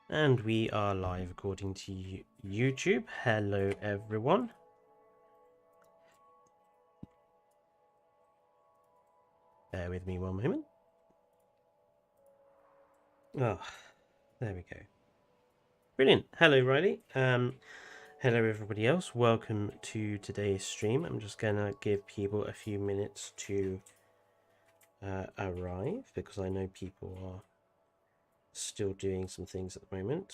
And we are live according to YouTube. Hello everyone. Bear with me one moment. Oh, there we go. Brilliant. Hello Riley. Hello everybody else. Welcome to today's stream. I'm just gonna give people a few minutes to arrive because I know people are still doing some things at the moment.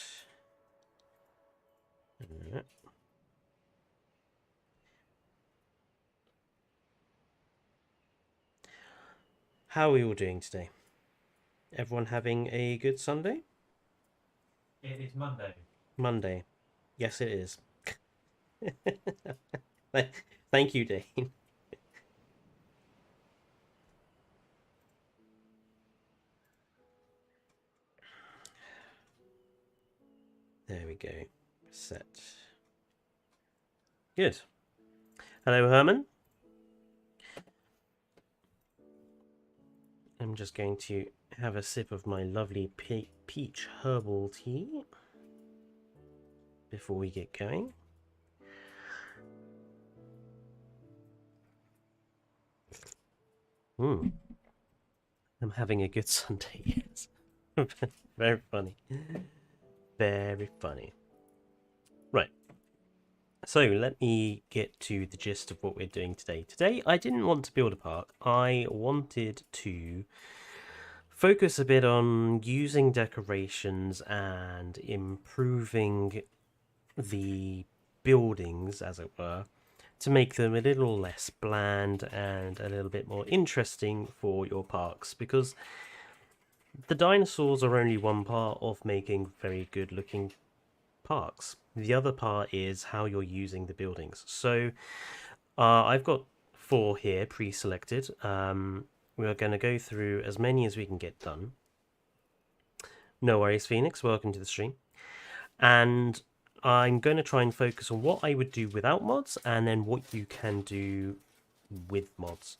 How are we all doing today? Everyone having a good Sunday? It is Monday. Monday. Yes, it is. Thank you, Dane. There we go. Set. Good. Hello, Herman. I'm just going to have a sip of my lovely peach herbal tea before we get going. I'm having a good Sunday, yes. Very funny. Very funny. Right. So let me get to the gist of what we're doing today. Today, I didn't want to build a park. I wanted to focus a bit on using decorations and improving the buildings, as it were, to make them a little less bland and a little bit more interesting for your parks, because the dinosaurs are only one part of making very good looking parks. The other part is how you're using the buildings. So I've got 4 here pre-selected. We're going to go through as many as we can get done. No worries, Phoenix. Welcome to the stream. And I'm going to try and focus on what I would do without mods and then what you can do with mods.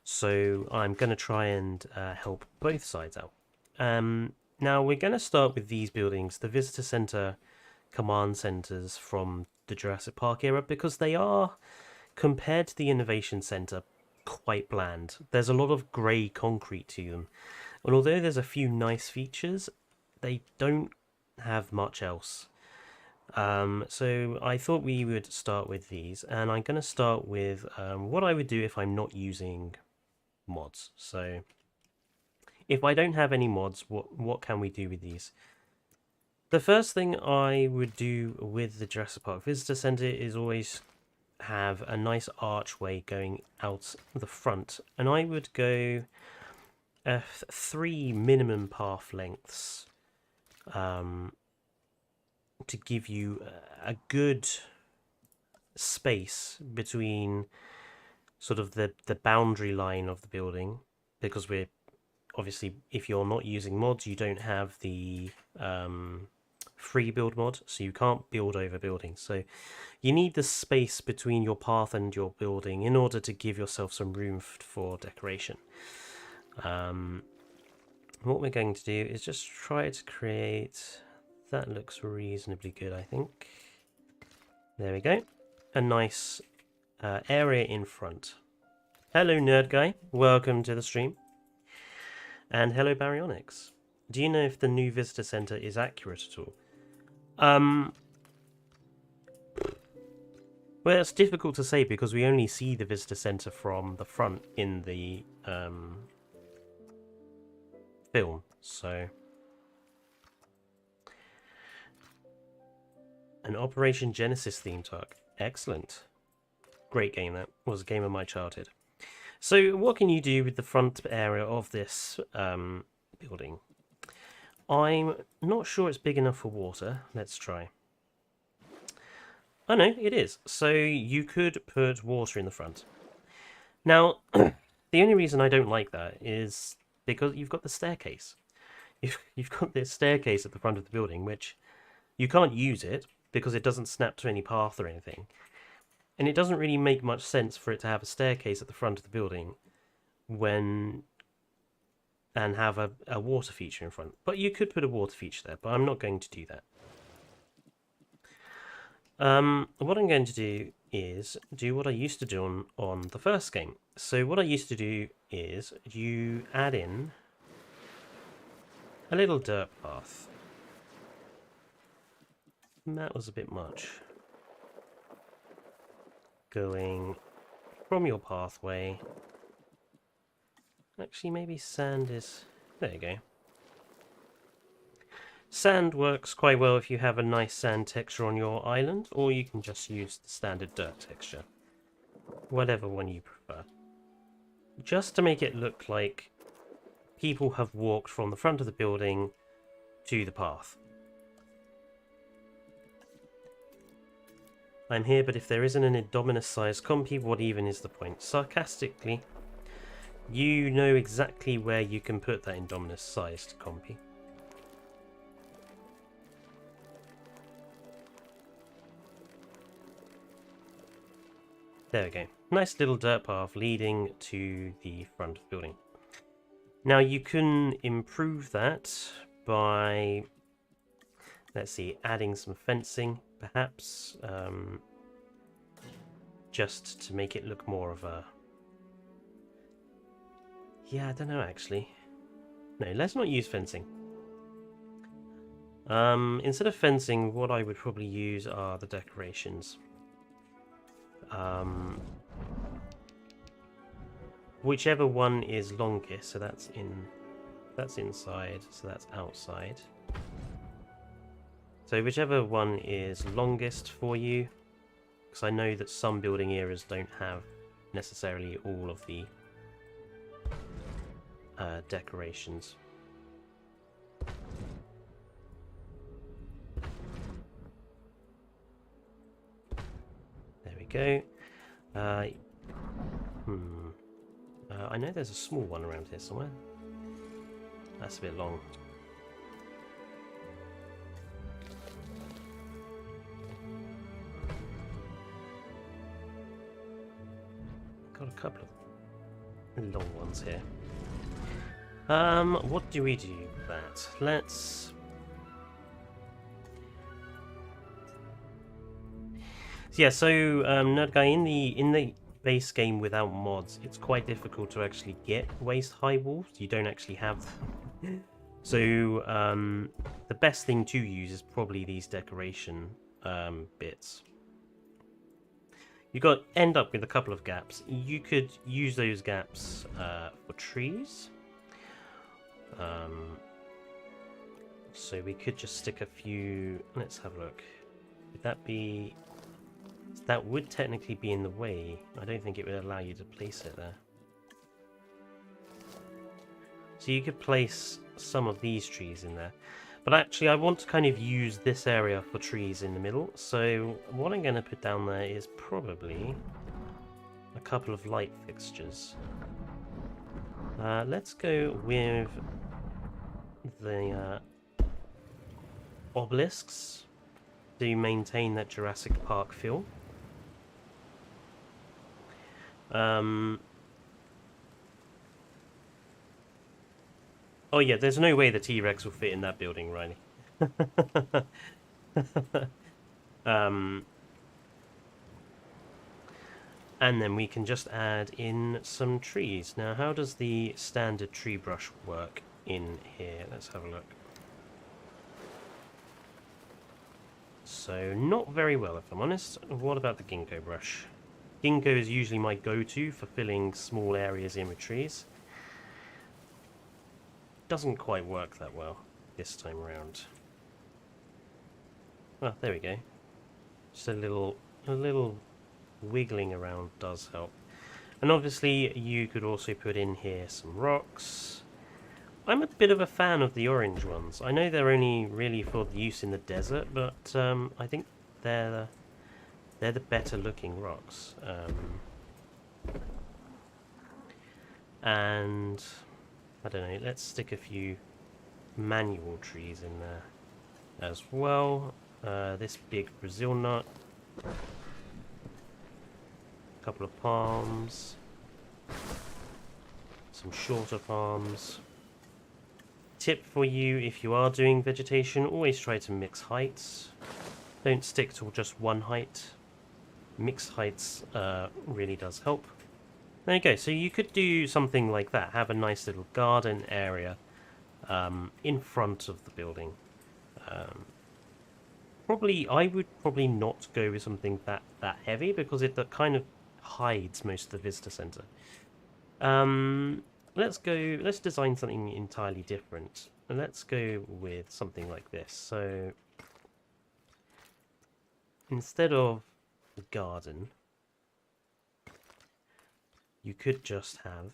So I'm going to try and help both sides out. Now we're going to start with these buildings, the visitor center, command centers from the Jurassic Park era, because they are, compared to the innovation center, quite bland. There's a lot of grey concrete to them. And although there's a few nice features, they don't have much else. So I thought we would start with these, and I'm going to start with what I would do if I'm not using mods. So if I don't have any mods, what can we do with these? The first thing I would do with the Jurassic Park Visitor Center is always have a nice archway going out the front, and I would go 3 minimum path lengths to give you a good space between sort of the boundary line of the building, because we're obviously, if you're not using mods, you don't have the free build mod, so you can't build over buildings. So you need the space between your path and your building in order to give yourself some room for decoration. What we're going to do is just try to create, that looks reasonably good, I think. There we go. A nice area in front. Hello, Nerd Guy. Welcome to the stream. And hello, Baryonyx. Do you know if the new visitor center is accurate at all? Well, it's difficult to say because we only see the visitor center from the front in the film, so... An Operation Genesis theme talk. Excellent. Great game, that was a game of my childhood. So what can you do with the front area of this building? I'm not sure it's big enough for water. Let's try. Oh no, it is. So you could put water in the front. Now, the only reason I don't like that is because you've got the staircase. You've got this staircase at the front of the building, which you can't use it because it doesn't snap to any path or anything. And it doesn't really make much sense for it to have a staircase at the front of the building when and have a water feature in front. But you could put a water feature there, but I'm not going to do that. What I'm going to do is do what I used to do on the first game. So what I used to do is you add in a little dirt path. And that was a bit much. Going from your pathway. Actually, maybe sand is... There you go. Sand works quite well if you have a nice sand texture on your island, or you can just use the standard dirt texture. Whatever one you prefer. Just to make it look like people have walked from the front of the building to the path. I'm here, but if there isn't an Indominus-sized compy, what even is the point? Sarcastically, you know exactly where you can put that Indominus-sized compy. There we go. Nice little dirt path leading to the front of the building. Now you can improve that by, let's see, adding some fencing, perhaps, just to make it look more of a... Yeah, I don't know actually. No, let's not use fencing. Instead of fencing, what I would probably use are the decorations. Whichever one is longest, so that's inside, so that's outside. So whichever one is longest for you, because I know that some building areas don't have necessarily all of the decorations. There we go. I know there's a small one around here somewhere. That's a bit long. Got a couple of long ones here. What do we do with that? Let's... Yeah, so Nerd Guy, in the base game without mods, it's quite difficult to actually get waist high walls. You don't actually have them. So the best thing to use is probably these decoration bits. You got end up with a couple of gaps. You could use those gaps for trees. So we could just stick a few. Let's have a look. Would that be? That would technically be in the way. I don't think it would allow you to place it there. So you could place some of these trees in there. But actually I want to kind of use this area for trees in the middle. So what I'm going to put down there is probably a couple of light fixtures. Let's go with the obelisks to maintain that Jurassic Park feel. Oh yeah, there's no way the T-Rex will fit in that building, Riley. And then we can just add in some trees. Now, how does the standard tree brush work in here? Let's have a look. So, not very well, if I'm honest. What about the ginkgo brush? Ginkgo is usually my go-to for filling small areas in with trees. Doesn't quite work that well this time around. Well, there we go. Just a little wiggling around does help. And obviously you could also put in here some rocks. I'm a bit of a fan of the orange ones. I know they're only really for use in the desert, but I think they're the better looking rocks. And I don't know, let's stick a few manual trees in there as well. This big Brazil nut. A couple of palms. Some shorter palms. tip for you if you are doing vegetation, always try to mix heights. Don't stick to just one height. Mixed heights really does help. There you go. So you could do something like that. Have a nice little garden area in front of the building. I would probably not go with something that heavy because that kind of hides most of the visitor center. Let's design something entirely different. And let's go with something like this. So instead of the garden, you could just have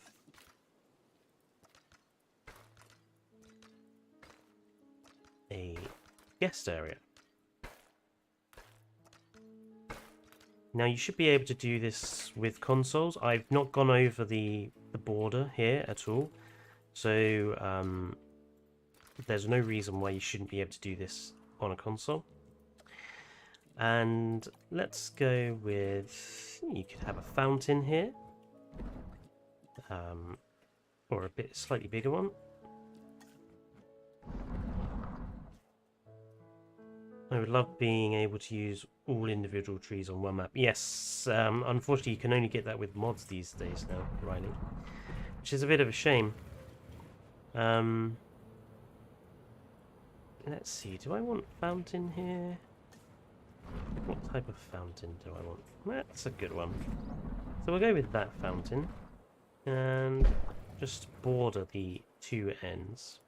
a guest area. Now you should be able to do this with consoles. I've not gone over the border here at all, so there's no reason why you shouldn't be able to do this on a console. And let's go with, you could have a fountain here, or a slightly bigger one. I would love being able to use all individual trees on one map. Yes, unfortunately you can only get that with mods these days now, Riley. Which is a bit of a shame. Let's see, do I want fountain here? What type of fountain do I want? That's a good one. So we'll go with that fountain. And just border the two ends.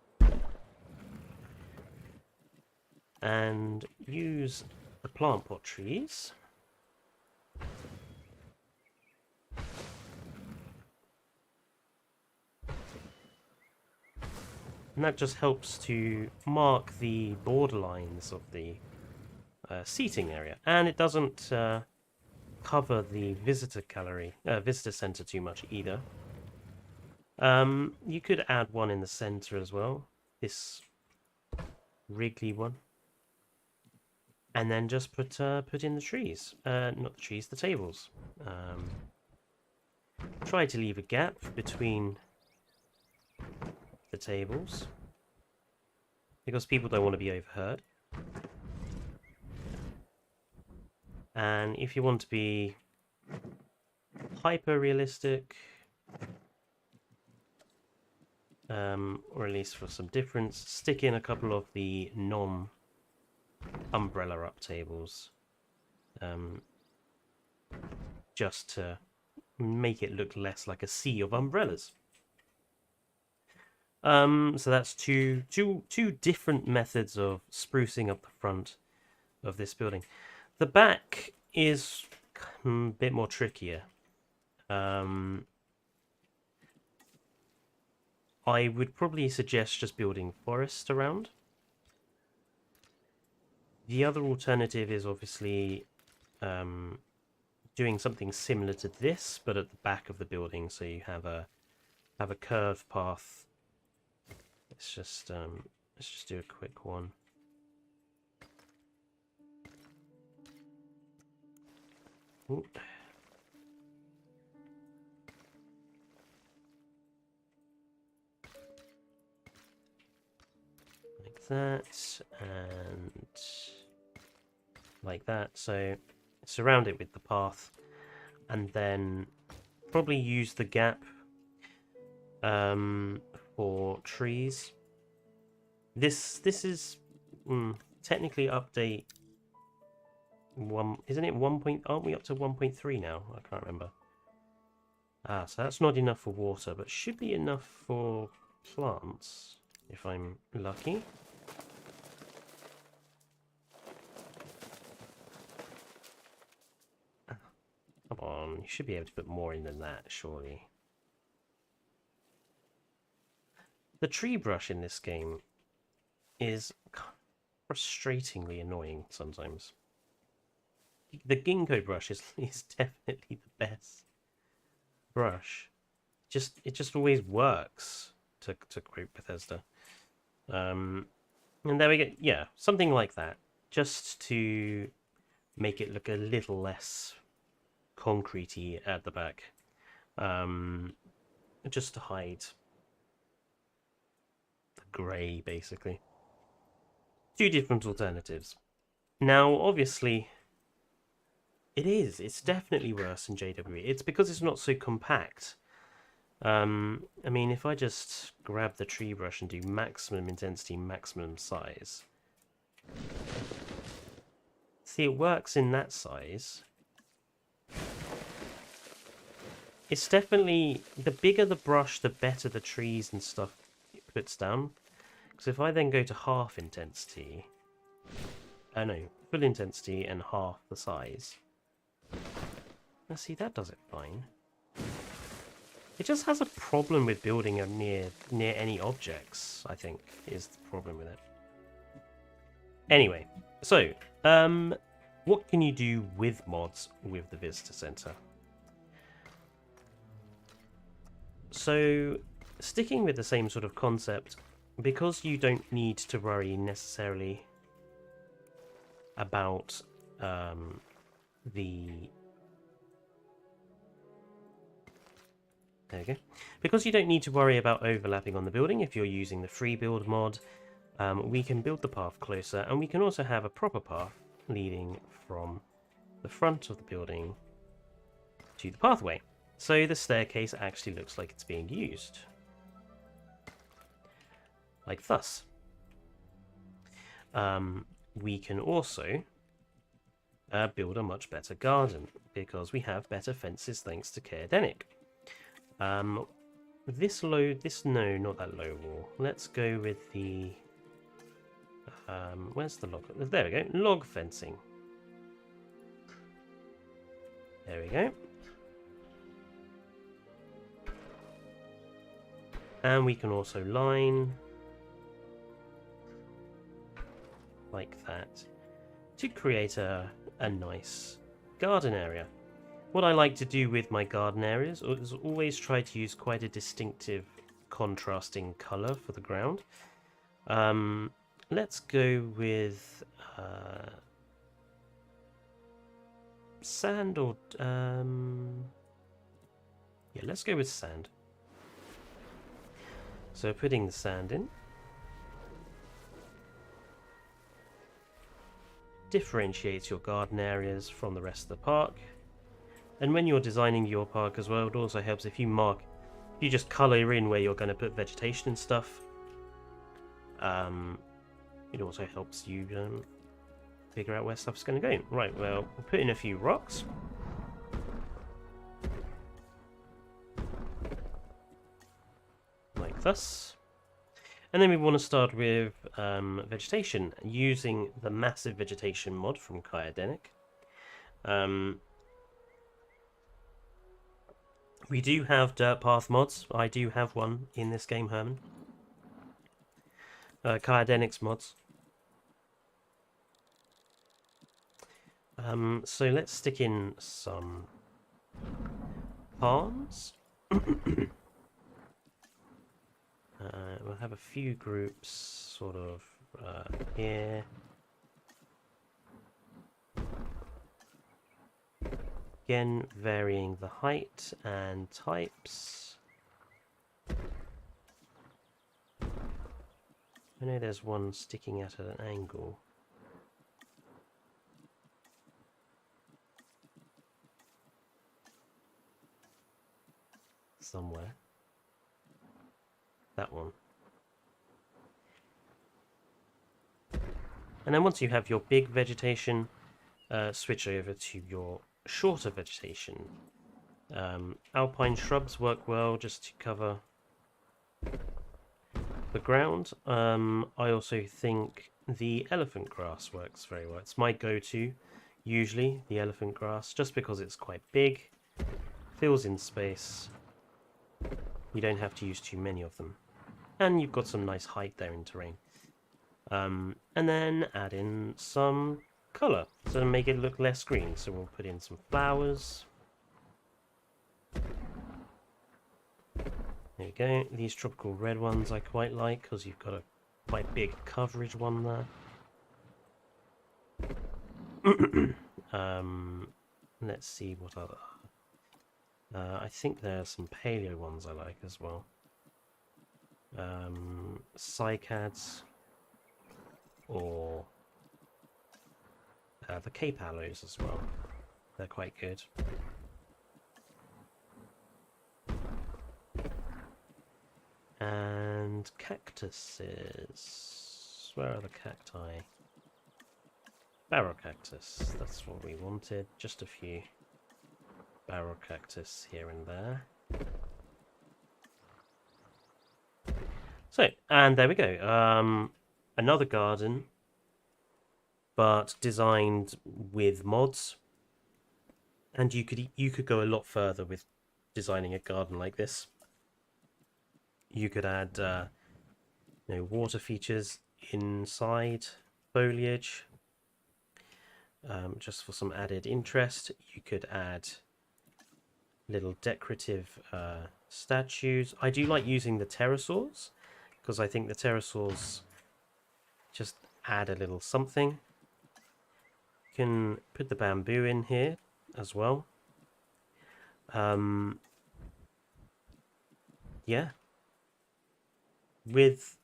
And use the plant pot trees. And that just helps to mark the borderlines of the seating area. And it doesn't cover the visitor center too much either. You could add one in the center as well. This wriggly one. And then just put in the trees. Not the trees, the tables. Try to leave a gap between the tables, because people don't want to be overheard. And if you want to be hyper realistic, or at least for some difference, stick in a couple of the non-umbrella up tables, just to make it look less like a sea of umbrellas. So that's two different methods of sprucing up the front of this building. The back is a bit more trickier. I would probably suggest just building forest around. The other alternative is obviously doing something similar to this, but at the back of the building, so you have a curved path. Let's just do a quick one. Ooh. Like that, and like that. So surround it with the path, and then probably use the gap for trees. This is technically update 1, isn't it? Aren't we up to 1.3 now? I can't remember. So that's not enough for water, but should be enough for plants if I'm lucky. Come on, you should be able to put more in than that, surely. The tree brush in this game is frustratingly annoying sometimes. The ginkgo brush is definitely the best brush. It just always works, to quote Bethesda. And there we go. Yeah, something like that, just to make it look a little less concretey at the back, just to hide the grey, basically. Two different alternatives. Now, obviously, it's definitely worse in JWE. It's because it's not so compact. I mean, if I just grab the tree brush and do maximum intensity, maximum size. See, it works in that size. It's definitely, the bigger the brush, the better the trees and stuff it puts down. Because if I then go to half intensity, no, full intensity and half the size. Now see, that does it fine. It just has a problem with building near any objects, I think, is the problem with it. Anyway, so, what can you do with mods with the Visitor Center? So, sticking with the same sort of concept, because you don't need to worry necessarily about there we go. Because you don't need to worry about overlapping on the building if you're using the free build mod, we can build the path closer, and we can also have a proper path leading from the front of the building to the pathway. So the staircase actually looks like it's being used. Like thus. We can also build a much better garden, because we have better fences thanks to Kaerdenic. No, not that low wall. Let's go with the... where's the log? There we go, log fencing. There we go. And we can also line like that to create a nice garden area. What I like to do with my garden areas is always try to use quite a distinctive contrasting colour for the ground. Let's go with sand or... yeah, let's go with sand. So putting the sand in differentiates your garden areas from the rest of the park. And when you're designing your park as well, it also helps if you just colour in where you're going to put vegetation and stuff. It also helps you figure out where stuff's going to go. Right, well, we'll put in a few rocks. Like this. And then we want to start with vegetation, using the massive vegetation mod from Kaerdenic. We do have dirt path mods. I do have one in this game, Herman. Kaerdenic's mods. So let's stick in some palms. We'll have a few groups sort of here. Again, varying the height and types. I know there's one sticking out at an angle. Somewhere. That one. And then once you have your big vegetation, switch over to your shorter vegetation. Alpine shrubs work well just to cover the ground. I also think the elephant grass works very well. It's my go-to, usually, the elephant grass, just because it's quite big, fills in space. You don't have to use too many of them. And you've got some nice height there in terrain. And then add in some colour to make it look less green. So we'll put in some flowers. There we go. These tropical red ones I quite like because you've got a quite big coverage one there. Let's see what other... I think there are some paleo ones I like as well. cycads, or the cape aloes as well. They're quite good. And cactuses. Where are the cacti? Barrel cactus. That's what we wanted. Just a few barrel cactus here and there. So, and there we go. Another garden, but designed with mods. And you could go a lot further with designing a garden like this. You could add water features inside foliage, just for some added interest. You could add little decorative statues. I do like using the pterosaurs, because I think the pterosaurs just add a little something. You can put the bamboo in here as well. Yeah. With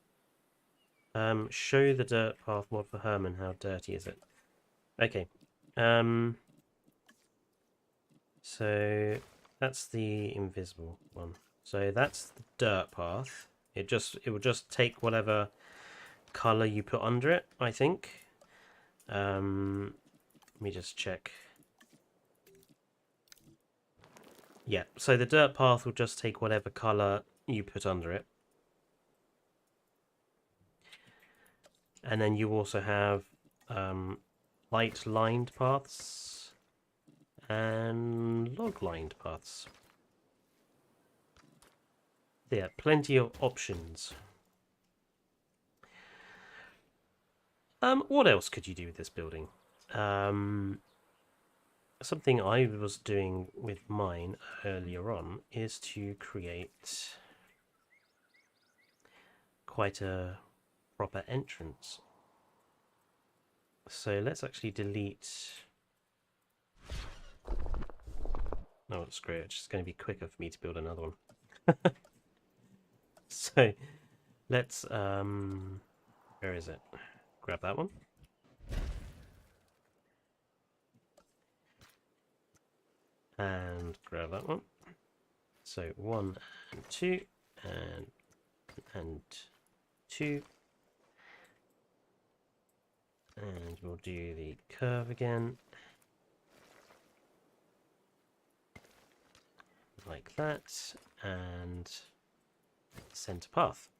show the dirt path mod for Herman. How dirty is it? Okay. So that's the invisible one. So that's the dirt path. It will just take whatever color you put under it, I think. Let me just check. Yeah, so the dirt path will just take whatever color you put under it. And then you also have light lined paths and log lined paths. Yeah, plenty of options. What else could you do with this building? Something I was doing with mine earlier on is to create quite a proper entrance. So let's actually delete. Oh, it's great. It's just going to be quicker for me to build another one. So let's where is it? Grab that one. And grab that one. So 1 and 2 and 2. And we'll do the curve again. Like that. And center path.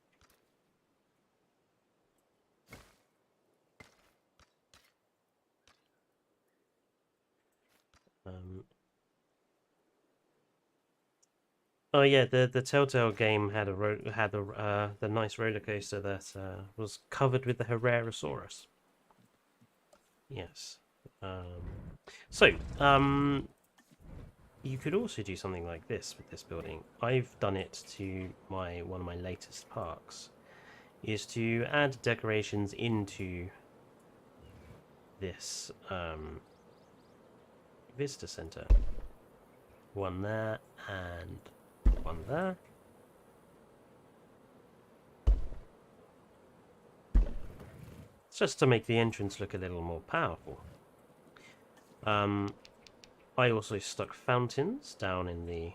Oh yeah, the Telltale game had the nice roller coaster that was covered with the Herrerasaurus. Yes. So you could also do something like this with this building. I've done it to one of my latest parks, is to add decorations into this visitor center. One there and one there. It's just to make the entrance look a little more powerful. I also stuck fountains down in the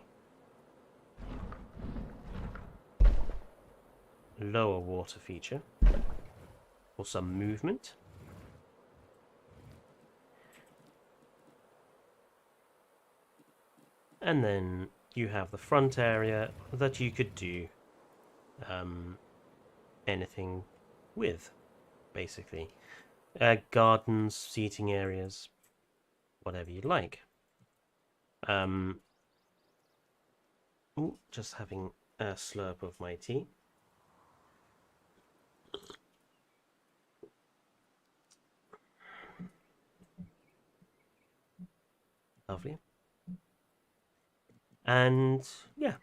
lower water feature for some movement. And then you have the front area that you could do anything with, basically. Gardens, seating areas, whatever you'd like. Ooh, just having a slurp of my tea. Lovely. And yeah,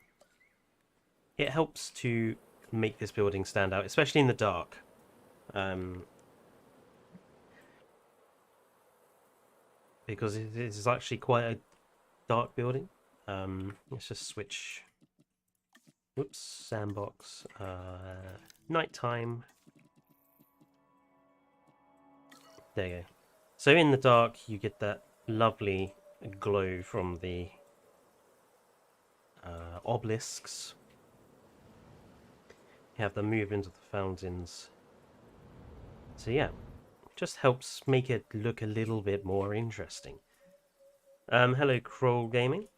it helps to make this building stand out, especially in the dark. Because it is actually quite a dark building. Let's just switch Whoops, sandbox. Nighttime. There you go. So in the dark, you get that lovely glow from the obelisks. You have the movement of the fountains. So yeah, just helps make it look a little bit more interesting. Hello, Kroll Gaming.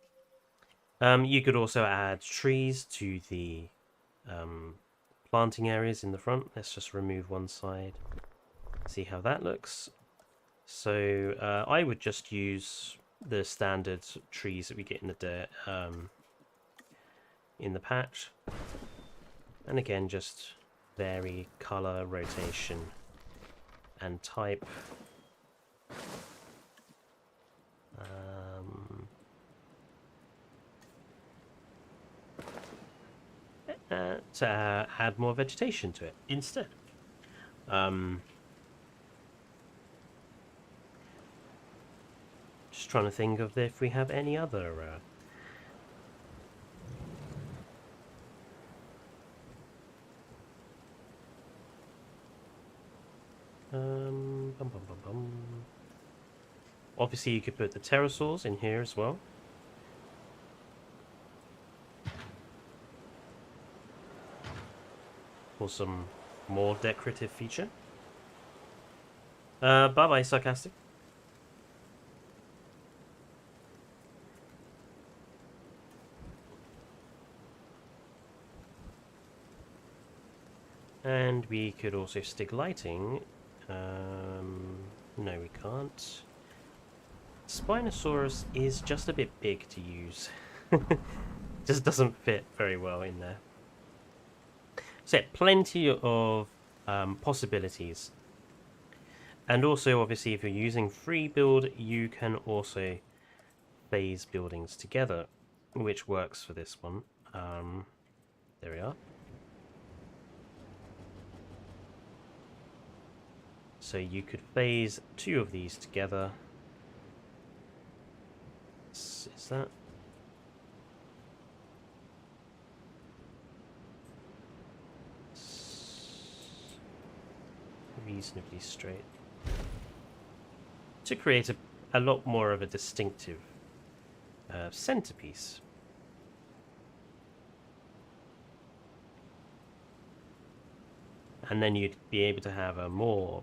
You could also add trees to the planting areas in the front. Let's just remove one side. See how that looks. So I would just use the standard trees that we get in the dirt in the patch. And again, just vary color, rotation, and type. To add more vegetation to it instead. Just trying to think of if we have any other bum, bum, bum, bum. Obviously you could put the pterosaurs in here as well. For some more decorative feature. Bye bye, sarcastic. And we could also stick lighting. No, we can't. Spinosaurus is just a bit big to use. Just doesn't fit very well in there. So plenty of possibilities. And also, obviously, if you're using free build, you can also phase buildings together, which works for this one. There we are. So you could phase two of these together. Is that? Reasonably straight. To create a lot more of a distinctive centerpiece. And then you'd be able to have a more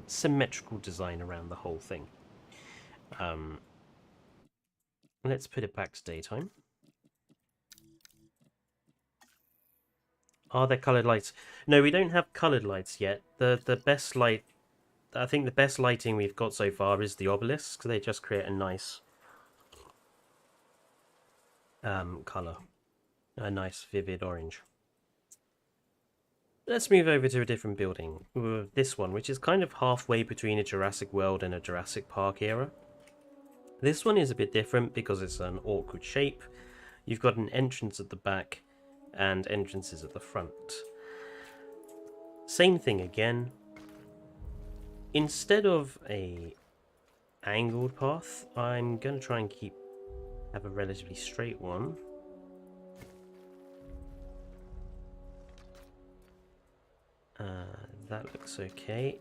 symmetrical design around the whole thing. Let's put it back to daytime. Are there colored lights? No, we don't have colored lights yet. The best light, I think the best lighting we've got so far is the obelisks. They just create a nice color, a nice vivid orange. Let's move over to a different building. This one, which is kind of halfway between a Jurassic World and a Jurassic Park era. This one is a bit different because it's an awkward shape. You've got an entrance at the back and entrances at the front. Same thing again. Instead of a angled path, I'm going to try and have a relatively straight one. That looks okay.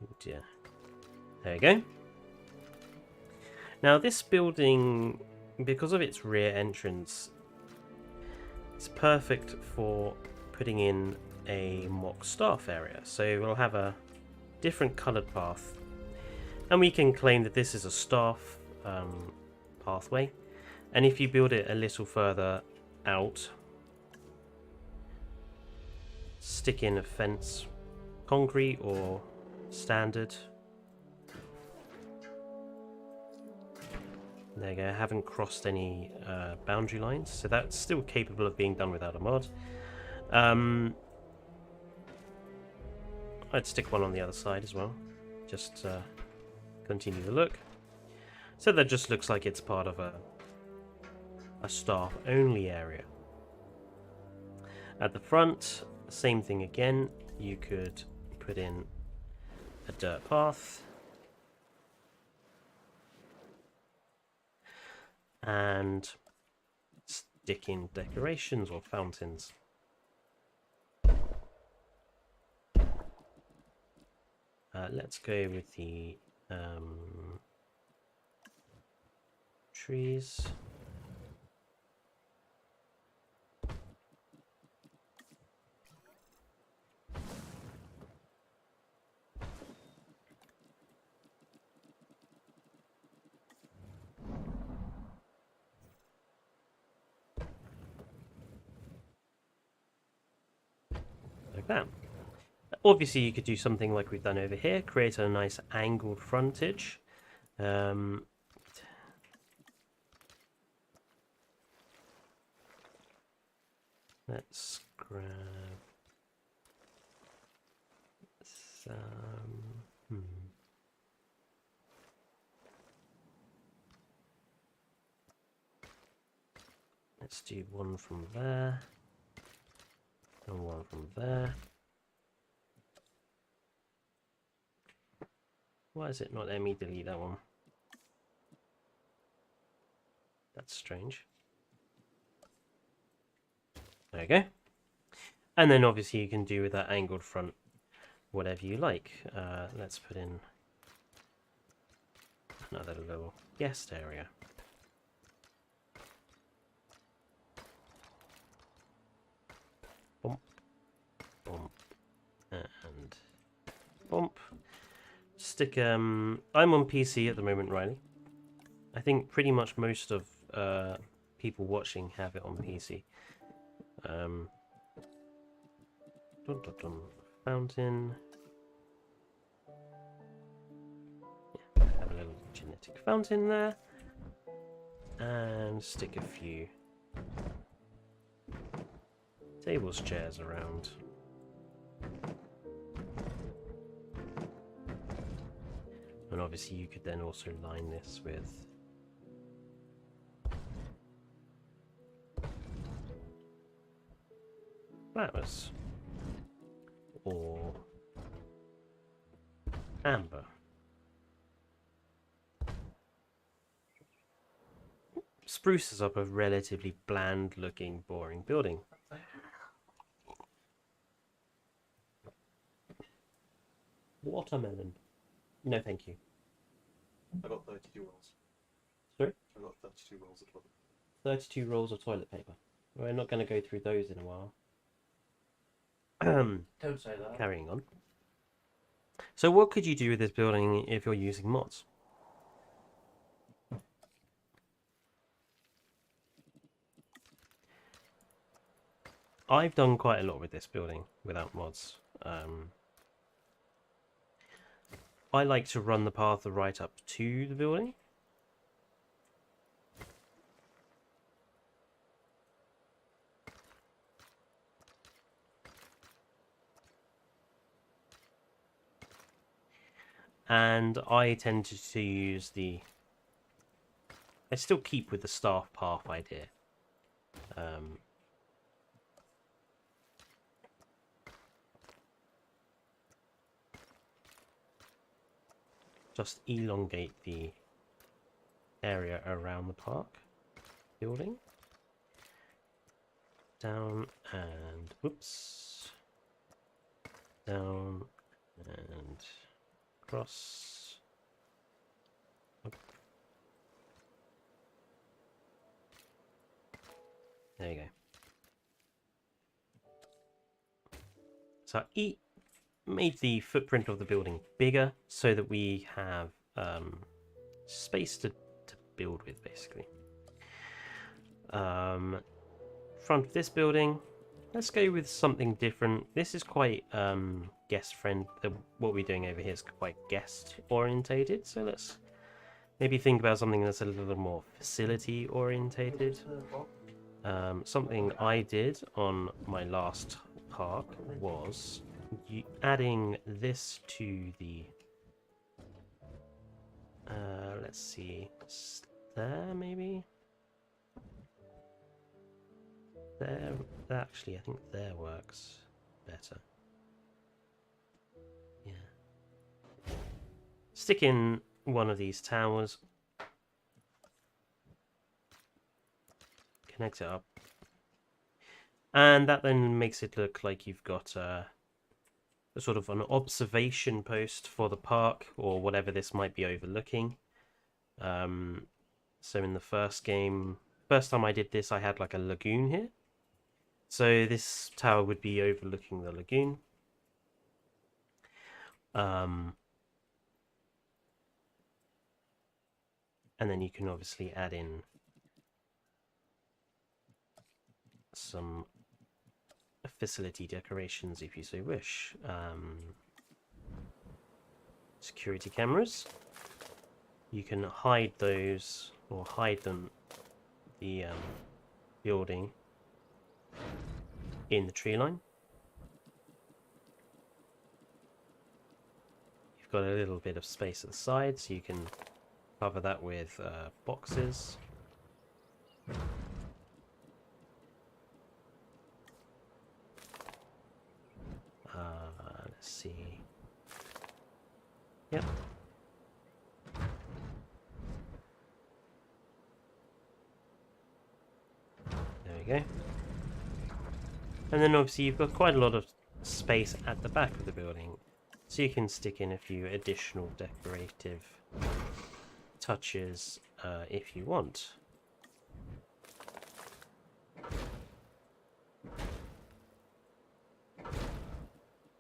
Oh dear. There we go. Now this building, because of its rear entrance, it's perfect for putting in a mock staff area. So we'll have a different coloured path. And we can claim that this is a staff pathway. And if you build it a little further out, stick in a fence, concrete or standard. There you go, I haven't crossed any boundary lines, so that's still capable of being done without a mod. I'd stick one on the other side as well, just continue the look. So that just looks like it's part of a staff only area. At the front, same thing again, you could put in a dirt path. and stick in decorations or fountains. Let's go with the trees. Like that. Obviously, you could do something like we've done over here, create a nice angled frontage. Let's grab some. Let's do one from there, and one from there. Why is it not letting me delete that one? That's strange. There you go. And then obviously you can do with that angled front whatever you like. Let's put in another little guest area. Bump, bump, and bump. Stick. I'm on PC at the moment, Riley. I think pretty much most of people watching have it on PC. Dun, dun, dun. Fountain. Yeah, have a little genetic fountain there, and stick a few tables, chairs around. And obviously you could then also line this with flowers or amber. Spruces up a relatively bland looking, boring building. Watermelon. No, thank you. I got 32 rolls. Sorry? I got 32 rolls of toilet. 32 rolls of toilet paper. We're not going to go through those in a while. Don't say that. Carrying on. So what could you do with this building if you're using mods? I've done quite a lot with this building without mods. I like to run the path right up to the building. And I tend to use the... I still keep with the staff path idea. Just elongate the area around the park building. Down and... whoops. Down and... cross. Up. There you go. So I made the footprint of the building bigger so that we have space to build with, basically. Front of this building, let's go with something different. This is quite guest friend. What we're doing over here is quite guest orientated, so let's maybe think about something that's a little more facility orientated. Something I did on my last park was adding this to the let's see, there maybe there. Actually, I think there works better. Yeah, stick in one of these towers connect it up. And that then makes it look like you've got a sort of an observation post for the park, or whatever this might be overlooking. So in the first time I did this, I had like a lagoon here. So this tower would be overlooking the lagoon. And then you can obviously add in some facility decorations if you so wish. Security cameras. You can hide those, or hide them, the building in the tree line. You've got a little bit of space at the side, so you can cover that with boxes. Let's see. Yep. There we go. And then obviously you've got quite a lot of space at the back of the building, so you can stick in a few additional decorative touches if you want.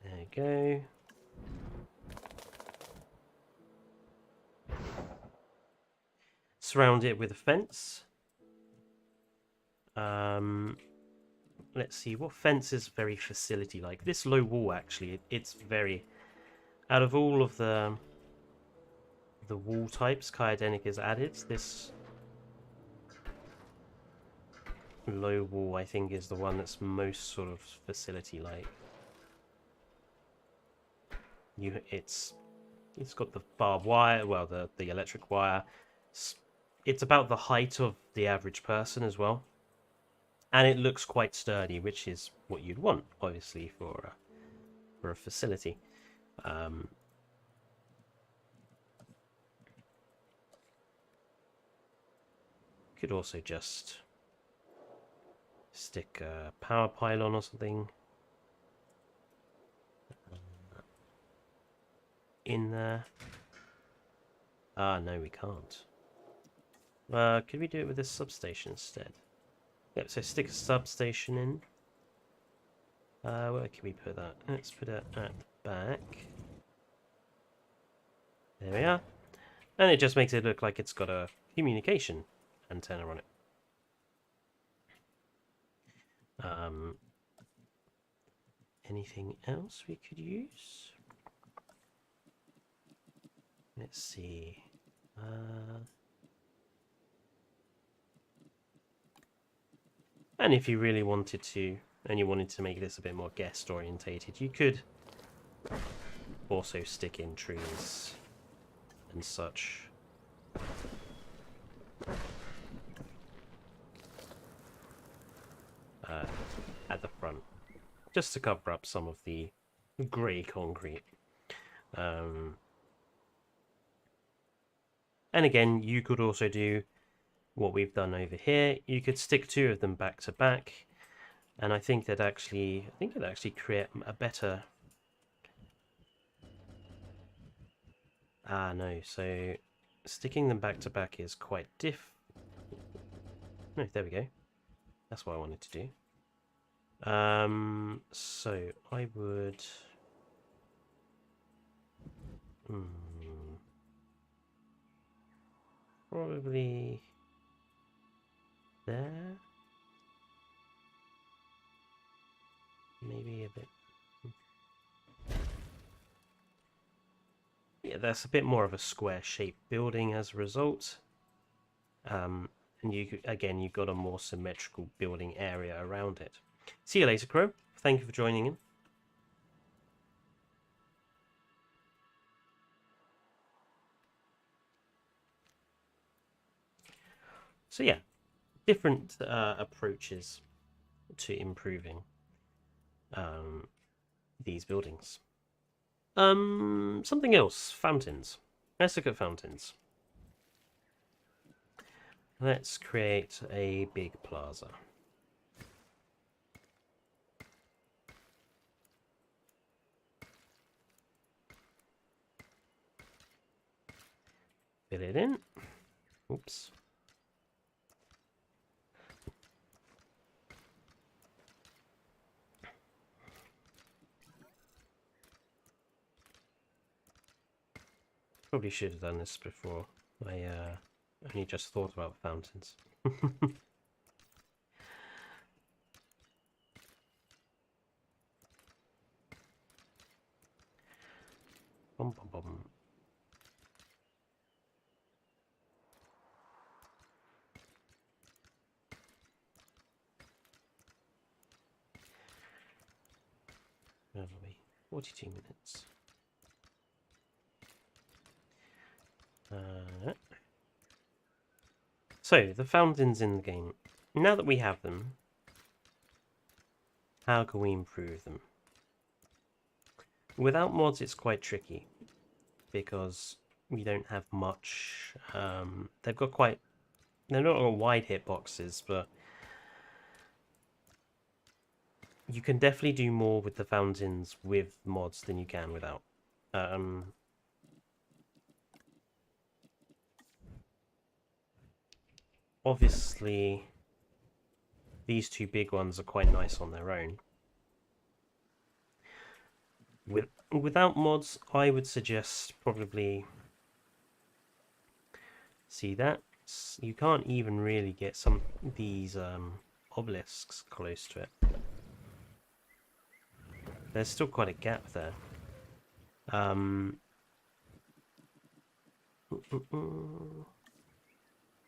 There you go. Surround it with a fence. Let's see, what fence is very facility-like? This low wall, actually, it's very... Out of all of the wall types Kyodenic has added, this low wall, I think, is the one that's most sort of facility-like. It's got the barbed wire, well, the electric wire. It's about the height of the average person as well. And it looks quite sturdy, which is what you'd want, obviously, for a facility. Could also just stick a power pylon or something in there. Ah, no, we can't. Could we do it with this substation instead? Yep, so stick a substation in. Where can we put that? Let's put it at the back. There we are. And it just makes it look like it's got a communication antenna on it. Anything else we could use? Let's see. And if you really wanted to, and you wanted to make this a bit more guest orientated, you could also stick in trees and such. At the front, just to cover up some of the grey concrete. And again, you could also do what we've done over here. You could stick two of them back to back, and I think it'd actually create a better... no, so sticking them back to back is quite No, there we go. That's what I wanted to do. So I would... Probably... there? Maybe a bit... Yeah, that's a bit more of a square-shaped building as a result. And again, you've got a more symmetrical building area around it. See you later, Crow. Thank you for joining in. So yeah, different approaches to improving these buildings. Something else, fountains. Let's look at fountains. let's create a big plaza. Fill it in. Oops. Probably should have done this before. I only just thought about fountains. Bum, bum, bum. Where are we? 42 minutes. So, the fountains in the game. Now that we have them, how can we improve them? Without mods, it's quite tricky because we don't have much. They've got quite. They're not all wide hitboxes, but you can definitely do more with the fountains with mods than you can without. Obviously, these two big ones are quite nice on their own. Without mods, I would suggest probably... See that? You can't even really get some of these obelisks close to it. There's still quite a gap there.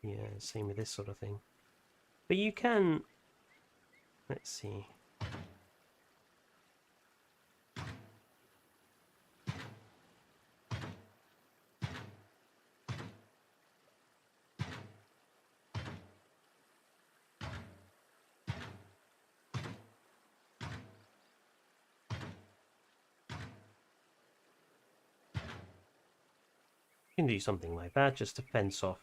Yeah, same with this sort of thing. But you can... Let's see. You can do something like that just to fence off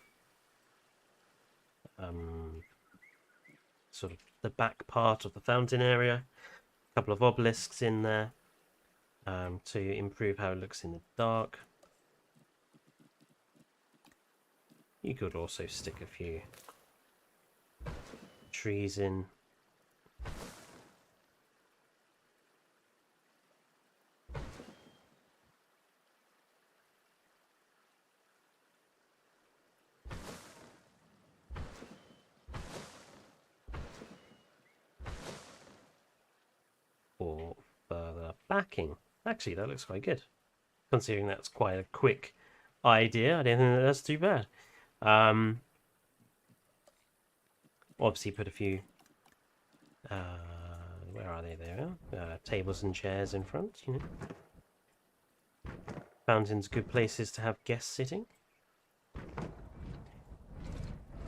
sort of the back part of the fountain area. A couple of obelisks in there to improve how it looks in the dark. You could also stick a few trees in. For further backing. Actually, that looks quite good. Considering that's quite a quick idea, I don't think that's too bad. Obviously put a few... where are they? There. Tables and chairs in front, you know. Fountains, good places to have guests sitting.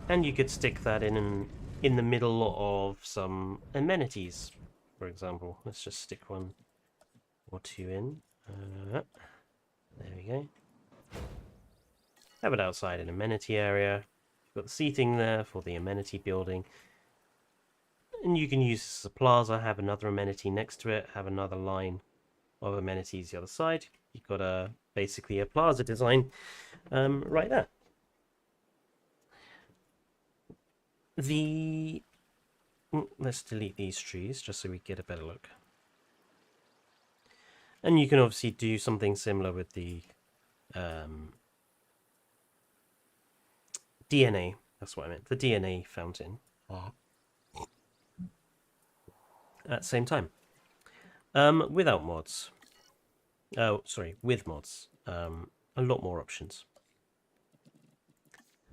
And you could stick that in the middle of some amenities, for example. Let's just stick one or two in. There we go. Have it outside an amenity area. You've got the seating there for the amenity building. And you can use this as a plaza, have another amenity next to it, have another line of amenities the other side. You've got basically a plaza design right there. Let's delete these trees just so we get a better look. And you can obviously do something similar with the DNA. That's what I meant. The DNA fountain. At the same time. Without mods. Oh, sorry, with mods. A lot more options.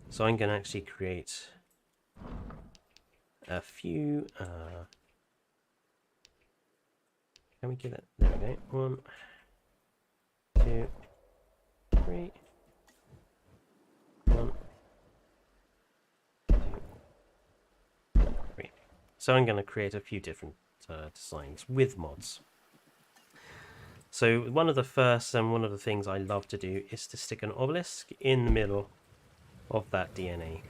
So I'm going to actually create a few... can we get it? There we go. 1, 2, 3. 1, 2, 3. So I'm going to create a few different designs with mods. So one of the first and one of the things I love to do is to stick an obelisk in the middle of that DNA.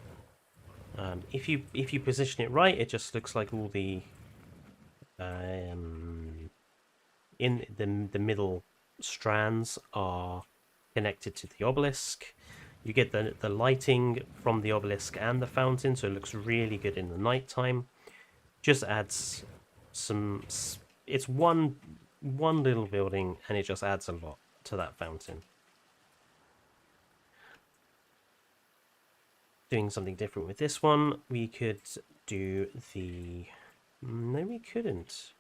If you position it right, it just looks like all the in the middle strands are connected to the obelisk. You get the lighting from the obelisk and the fountain, so it looks really good in the nighttime. Just adds some. It's one little building, and it just adds a lot to that fountain. Doing something different with this one, we could do the. No, we couldn't.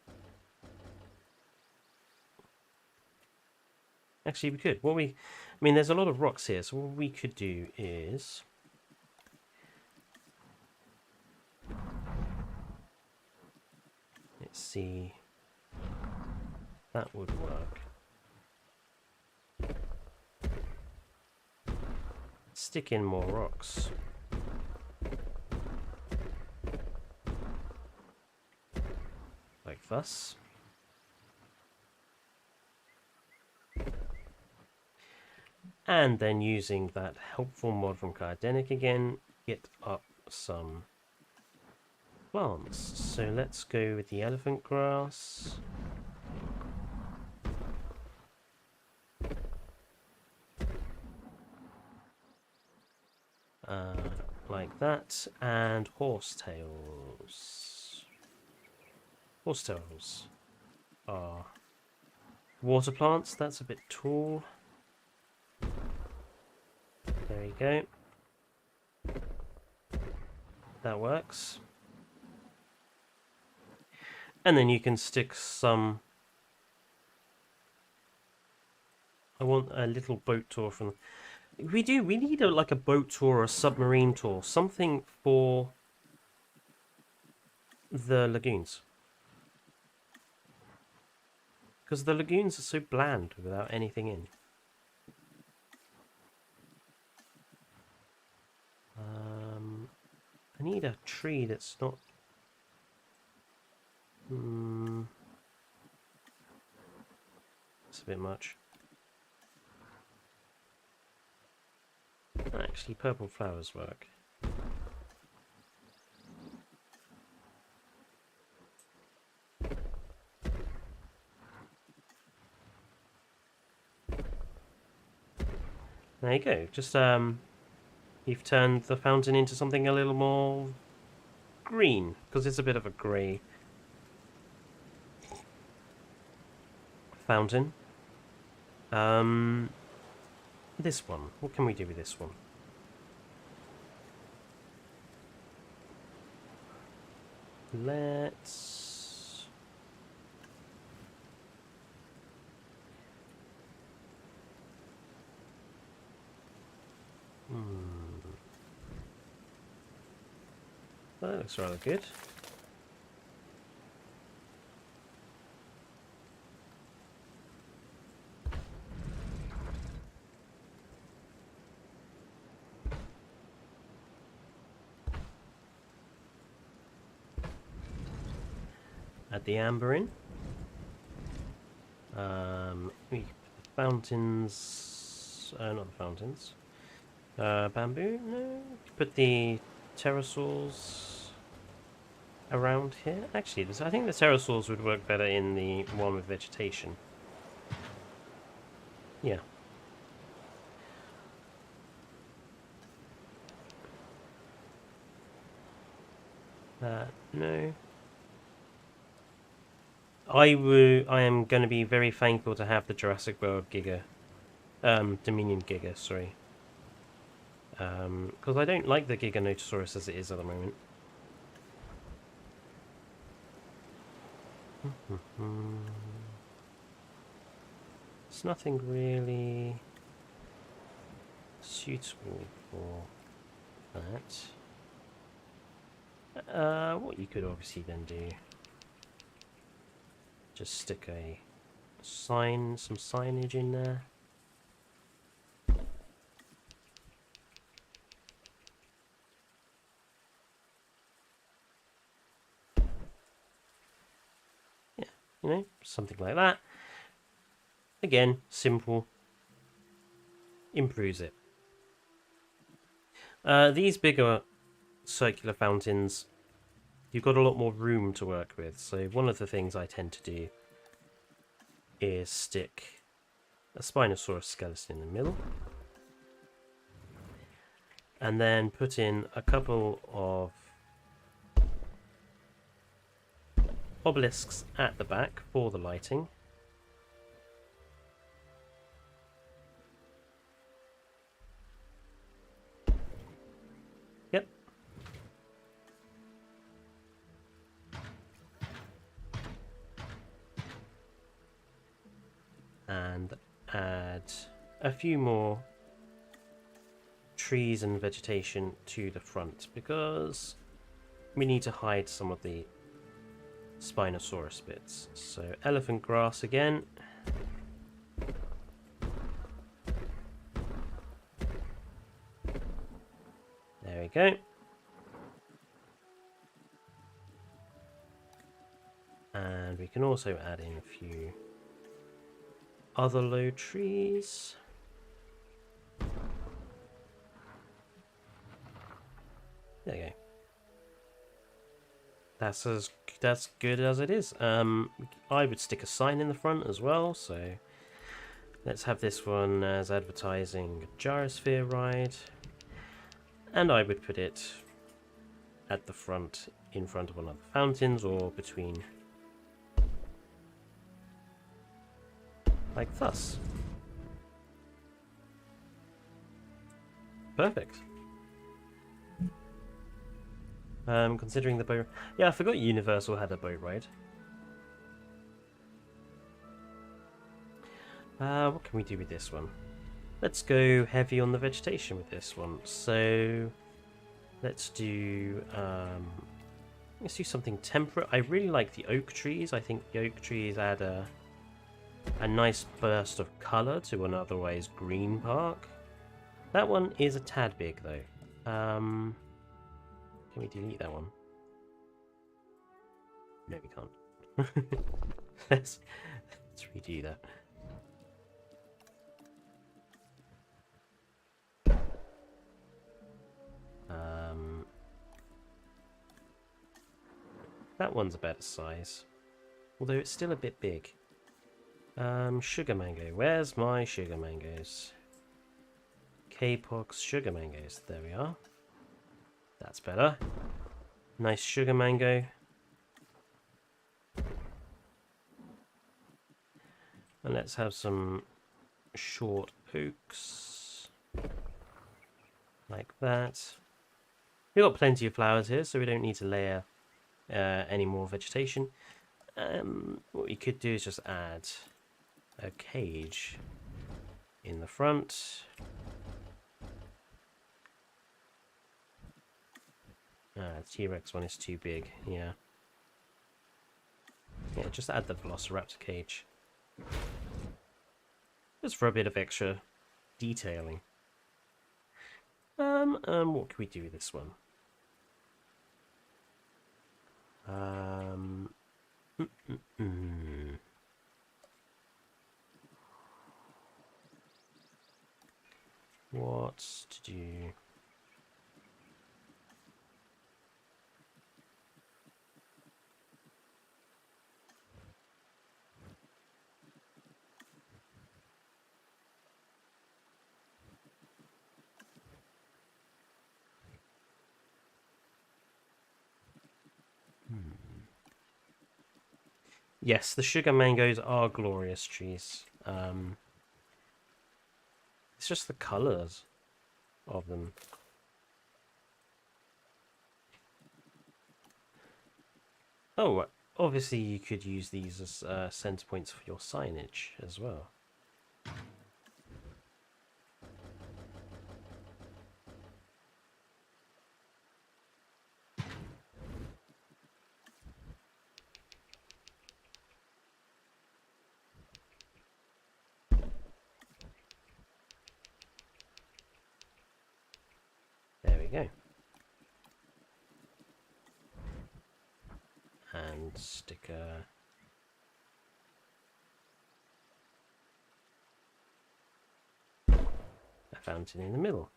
Actually, we could. I mean, there's a lot of rocks here, so what we could do is. Let's see. That would work. Stick in more rocks. Like thus. And then using that helpful mod from Cardenic again, get up some plants. So let's go with the elephant grass. Like that, and horsetails. Horsetails are water plants. That's a bit tall. There you go. That works. And then you can stick some. I want a little boat tour from. We need like a boat tour or a submarine tour, something for the lagoons. Because the lagoons are so bland without anything in. I need a tree that's not. It's a bit much. Actually, purple flowers work. There you go. Just you've turned the fountain into something a little more green, because it's a bit of a grey fountain. This one. What can we do with this one? Let's... That looks rather good. Add the amber in. Fountains. Not the fountains. Bamboo? No. Put the pterosaurs around here. Actually, I think the pterosaurs would work better in the one with vegetation. Yeah. No. I am going to be very thankful to have the Jurassic World Giga, Dominion Giga, sorry. Because I don't like the Giganotosaurus as it is at the moment. It's nothing really suitable for that. What you could obviously then do, just stick a sign, some signage in there. Yeah, you know, something like that. Again, simple. Improves it. These bigger circular fountains, you've got a lot more room to work with. So one of the things I tend to do is stick a Spinosaurus skeleton in the middle, and then put in a couple of obelisks at the back for the lighting. Yep. And add a few more trees and vegetation to the front because we need to hide some of the Spinosaurus bits. So elephant grass again. There we go. And we can also add in a few other low trees. There you go. That's good as it is. I would stick a sign in the front as well, so let's have this one as advertising Gyrosphere ride. And I would put it at the front, in front of one of the fountains, or between, like thus. Perfect. Considering the boat... Yeah, I forgot Universal had a boat ride. What can we do with this one? Let's go heavy on the vegetation with this one. So let's do something temperate. I really like the oak trees. I think the oak trees add a nice burst of colour to an otherwise green park. That one is a tad big though. Can we delete that one? No, we can't. let's redo that. That one's a better size, although it's still a bit big. Sugar mango. Where's my sugar mangoes? K-Pox sugar mangoes. There we are. That's better. Nice sugar mango. And let's have some short oaks. Like that. We've got plenty of flowers here, so we don't need to layer any more vegetation. What we could do is just add a cage in the front. The T-Rex one is too big, yeah. Yeah, just add the Velociraptor cage. Just for a bit of extra detailing. What can we do with this one? What to do? Yes, the sugar mangoes are glorious trees. It's just the colours of them. Oh, obviously you could use these as center points for your signage as well. There we go. And stick a fountain in the middle.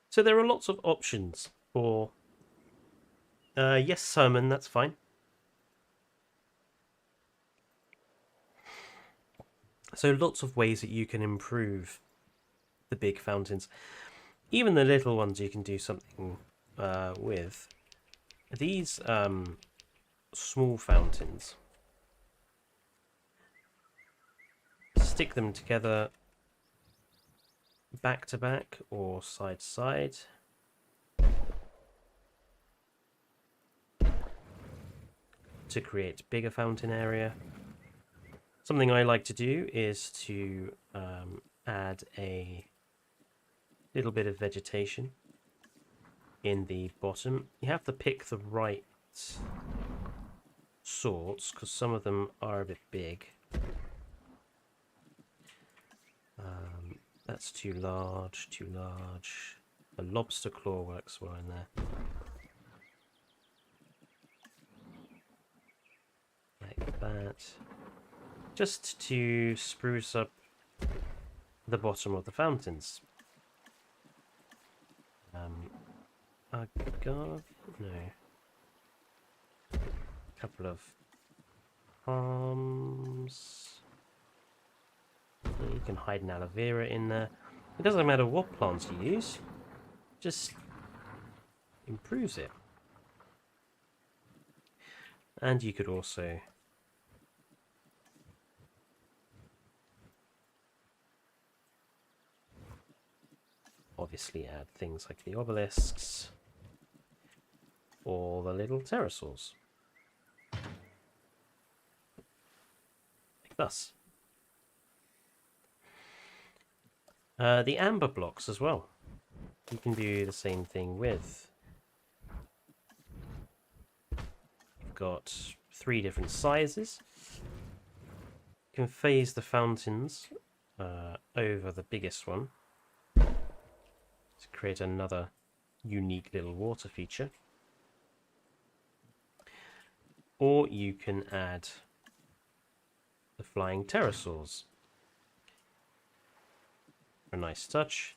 So there are lots of options Or yes, Simon, that's fine. So lots of ways that you can improve the big fountains. Even the little ones you can do something with. These small fountains, stick them together back to back or side to side. To create bigger fountain area. Something I like to do is to add a little bit of vegetation in the bottom. You have to pick the right sorts because some of them are a bit big. That's too large, too large. A lobster claw works well in there. Like that. Just to spruce up the bottom of the fountains. Agave? No. A couple of palms. You can hide an aloe vera in there. It doesn't matter what plants you use, just improves it. And you could also obviously add things like the obelisks or the little pterosaurs. Like thus. The amber blocks as well. You can do the same thing with. You've got 3 different sizes. You can phase the fountains over the biggest one to create another unique little water feature. Or you can add the flying pterosaurs. A nice touch.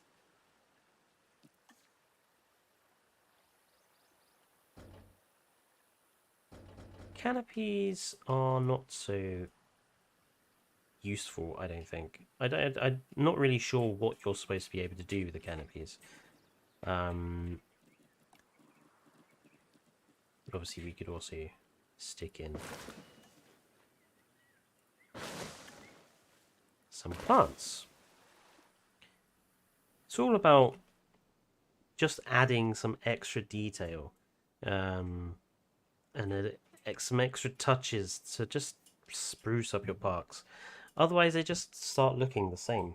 Canopies are not so useful, I don't think. I'm not really sure what you're supposed to be able to do with the canopies. Obviously, we could also stick in some plants. It's all about just adding some extra detail and some extra touches to just spruce up your parks. Otherwise, they just start looking the same.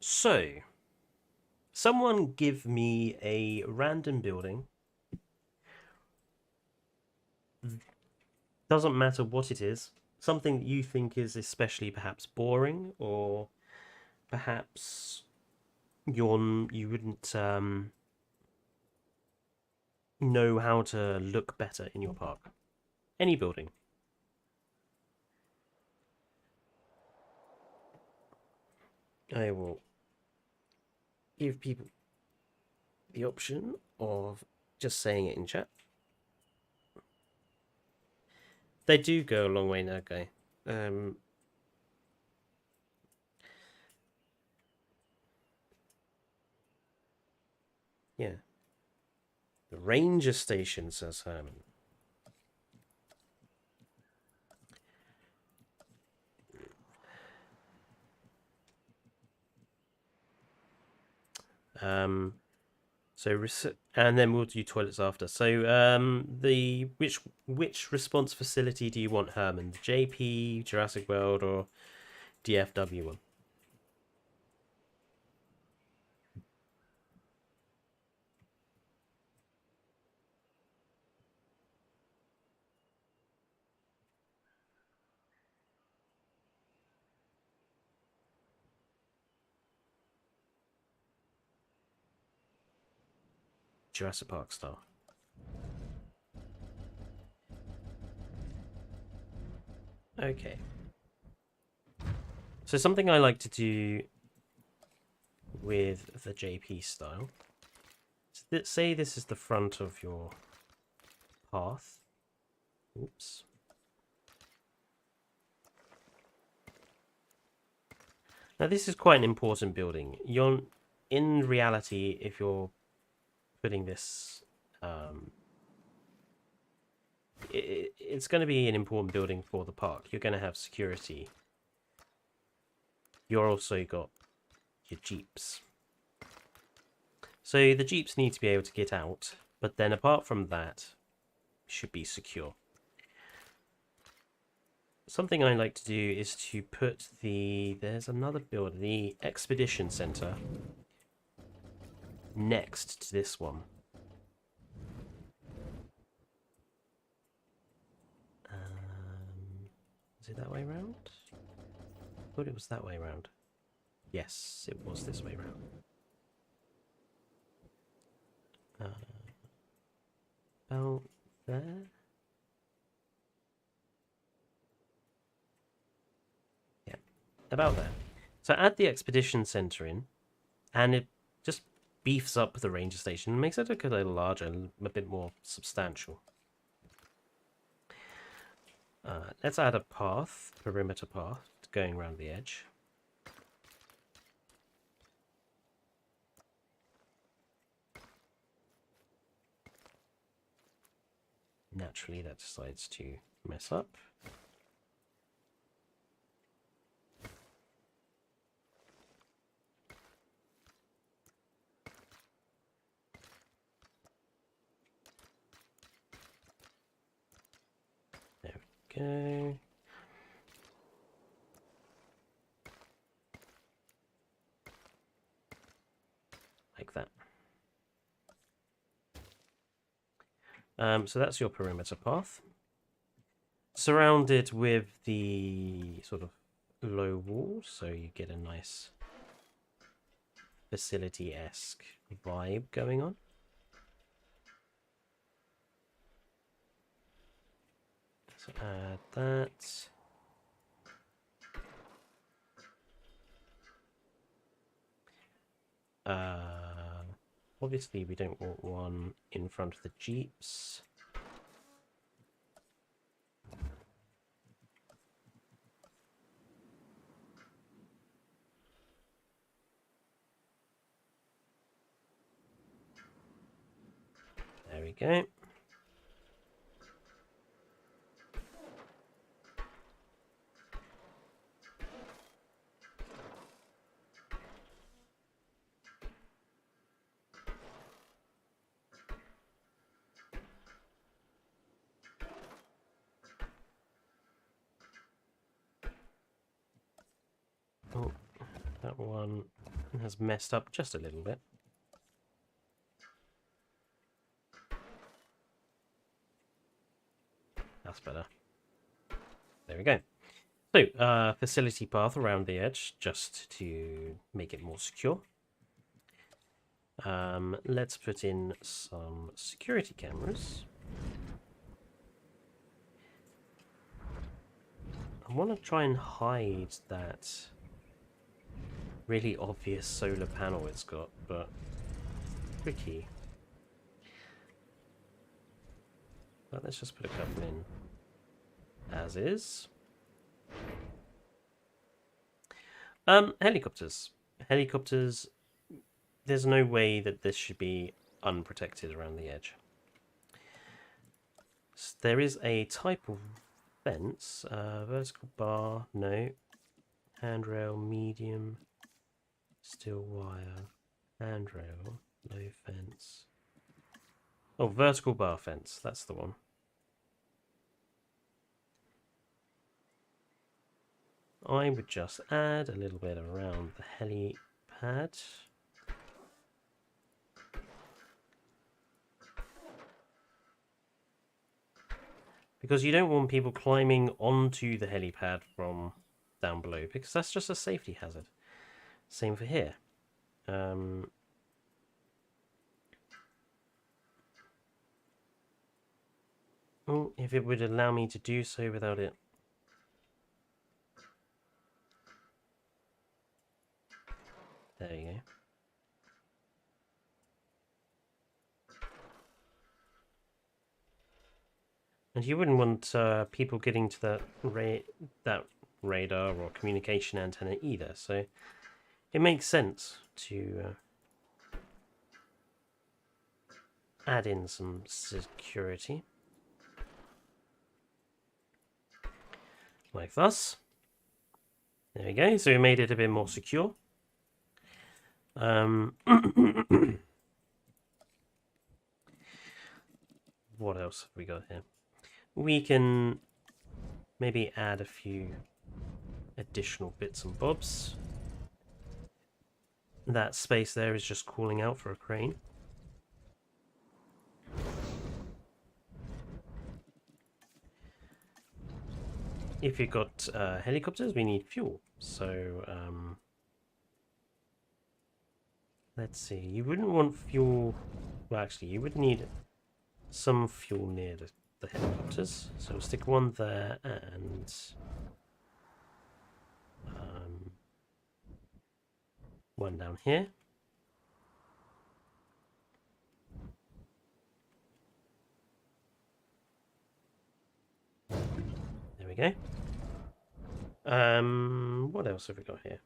So, someone give me a random building. Doesn't matter what it is. Something that you think is especially perhaps boring, or perhaps you wouldn't know how to look better in your park. Any building. I will give people the option of just saying it in chat. They do go a long way now, guy. Yeah. The ranger station, says Herman. And then we'll do toilets after. So which response facility do you want, Herman? The JP, Jurassic World, or DFW one? Jurassic Park style. Okay. So something I like to do with the JP style. So say this is the front of your path. Oops. Now this is quite an important building. In reality, if you're putting this, it's going to be an important building for the park. You're going to have security. You're also got your jeeps. So the jeeps need to be able to get out, but then apart from that, should be secure. Something I like to do is to put there's another building, the Expedition Center, next to this one. Is it that way around? I thought it was that way around. Yes, it was this way around. About there? Yeah, about there. So add the Expedition Center in, and it just beefs up the ranger station and makes it look a little larger and a bit more substantial. Let's add a path, perimeter path, going around the edge. Naturally, that decides to mess up. There we go. Like that. So that's your perimeter path. Surrounded with the sort of low walls, so you get a nice facility-esque vibe going on. So add that. Obviously we don't want one in front of the jeeps. There we go. Oh, that one has messed up just a little bit. That's better. There we go. So, facility path around the edge, just to make it more secure. Let's put in some security cameras. I want to try and hide that really obvious solar panel it's got, but tricky. But let's just put a couple in as is. Helicopters. Helicopters, there's no way that this should be unprotected around the edge. So there is a type of fence, vertical bar, no. Handrail, medium, steel wire, handrail, low fence. Oh, vertical bar fence, that's the one. I would just add a little bit around the helipad. Because you don't want people climbing onto the helipad from down below, because that's just a safety hazard. Same for here. Oh, if it would allow me to do so without it. There you go. And you wouldn't want people getting to that radar or communication antenna either, so it makes sense to add in some security. Like thus. There we go, so we made it a bit more secure. What else have we got here? We can maybe add a few additional bits and bobs. That space there is just calling out for a crane. If you've got helicopters, we need fuel. So, let's see. You wouldn't want fuel... Well, actually, you would need some fuel near the helicopters. So we'll stick one there and... one down here. There we go. What else have we got here?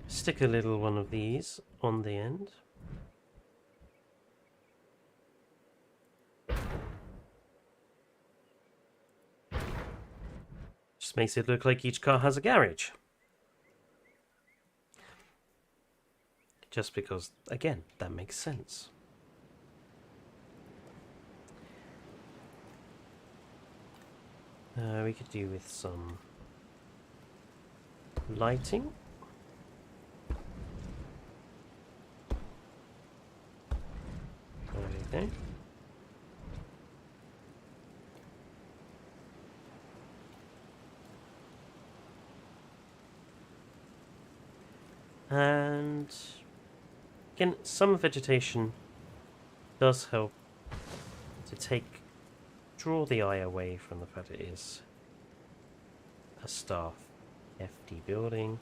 Stick a little one of these on the end. Just makes it look like each car has a garage. Just because, again, that makes sense. We could do with some lighting. There we go. And again, some vegetation does help to draw the eye away from the fact it is a staff FD building.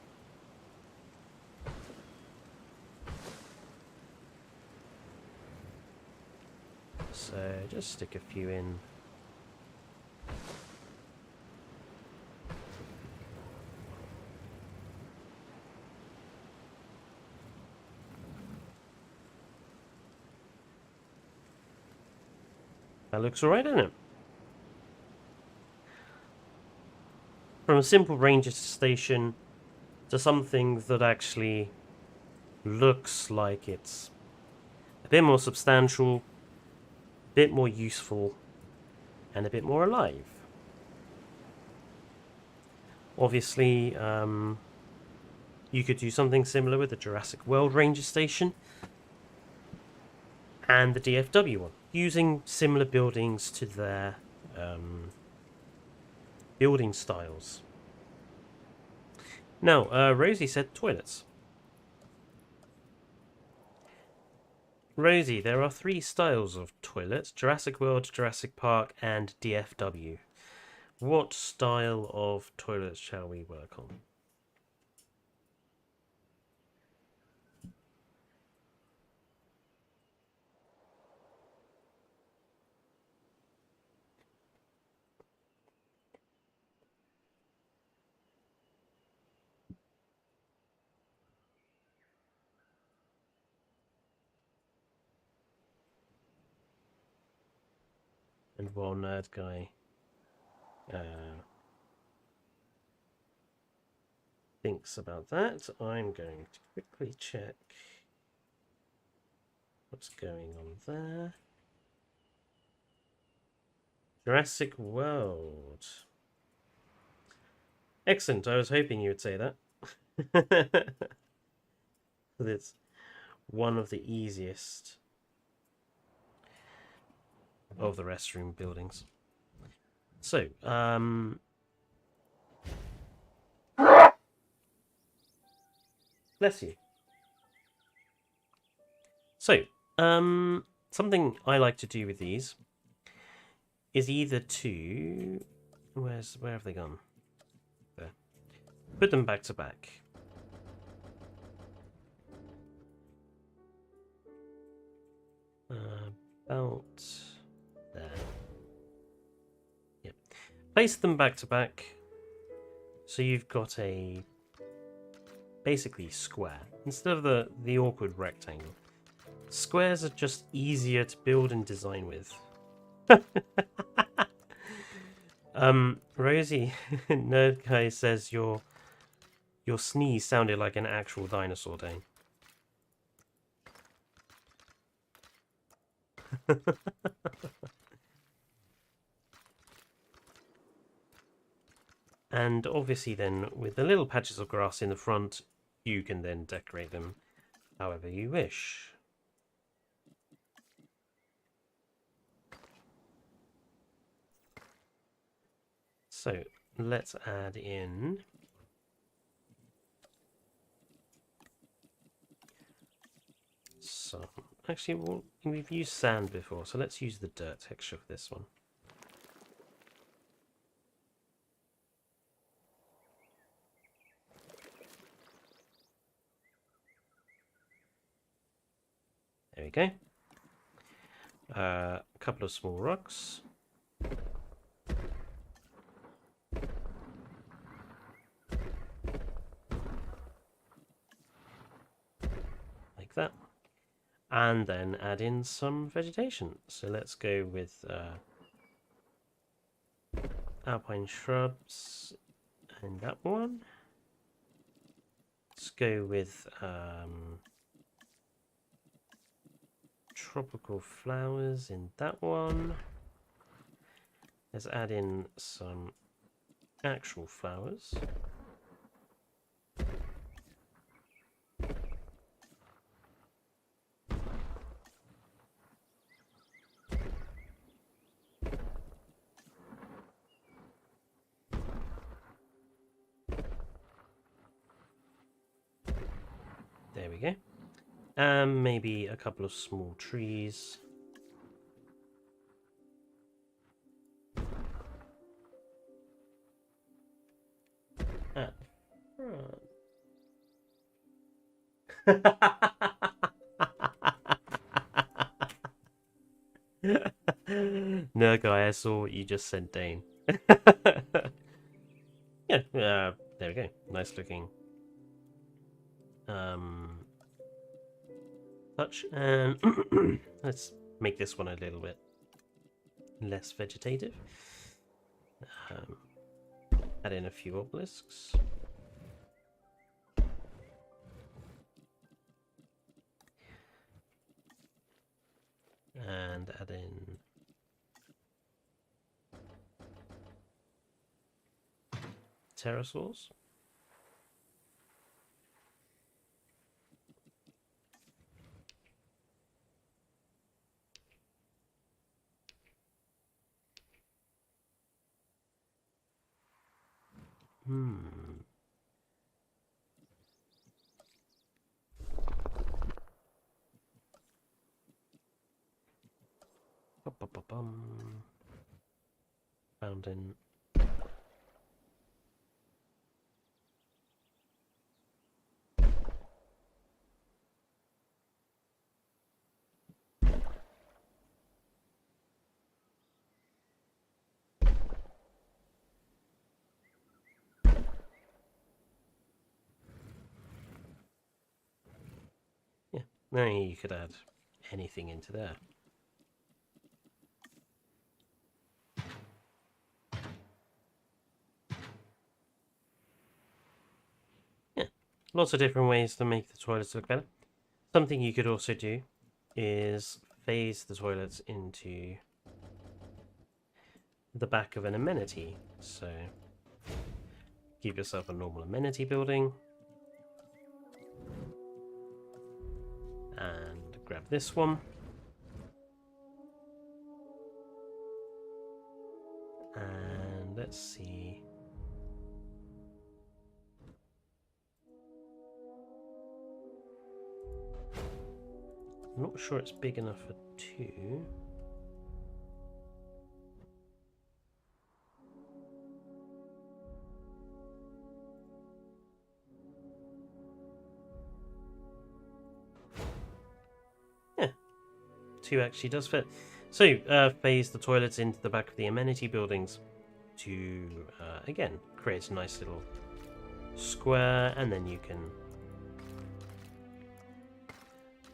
So just stick a few in. That looks alright, doesn't it? From a simple ranger station to something that actually looks like it's a bit more substantial, a bit more useful, and a bit more alive. Obviously, you could do something similar with the Jurassic World Ranger Station and the DFW one, using similar buildings to their building styles. Now, Rosie said toilets. Rosie, there are 3 styles of toilets: Jurassic World, Jurassic Park, and DFW. What style of toilets shall we work on? And while Nerd Guy thinks about that, I'm going to quickly check what's going on there. Jurassic World. Excellent, I was hoping you would say that. It's one of the easiest of the restroom buildings. So, bless you. So, something I like to do with these is either to... Where have they gone? There. Put them back to back. About there. Yep. Place them back to back. So you've got a basically square instead of the awkward rectangle. Squares are just easier to build and design with. Rosie Nerd Guy says your sneeze sounded like an actual dinosaur, Dane. And obviously then, with the little patches of grass in the front, you can then decorate them however you wish. So, let's add in some... Actually, well, we've used sand before, so let's use the dirt texture for this one. There we go. A couple of small rocks. Like that. And then add in some vegetation. So let's go with alpine shrubs and that one. Let's go with tropical flowers in that one. Let's add in some actual flowers. There we go. Maybe a couple of small trees. Ah. No, guy, I saw what you just sent, Dane. Yeah, there we go. Nice looking touch, and let's make this one a little bit less vegetative. Add in a few obelisks. And add in pterosaurs. Fountain. Yeah, now you could add anything into there. Yeah, lots of different ways to make the toilets look better. Something you could also do is phase the toilets into the back of an amenity. So give yourself a normal amenity building and grab this one and let's see. I'm not sure it's big enough for two. JWE2 actually does fit. So, phase the toilets into the back of the amenity buildings to, again, create a nice little square, and then you can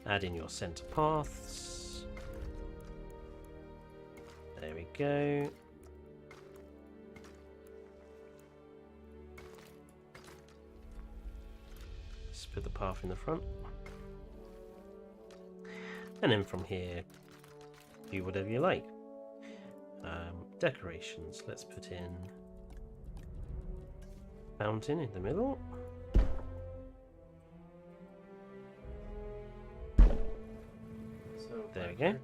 add in your center paths. There we go. Just put the path in the front. And then from here, do whatever you like. Decorations, let's put in fountain in the middle. So There we go.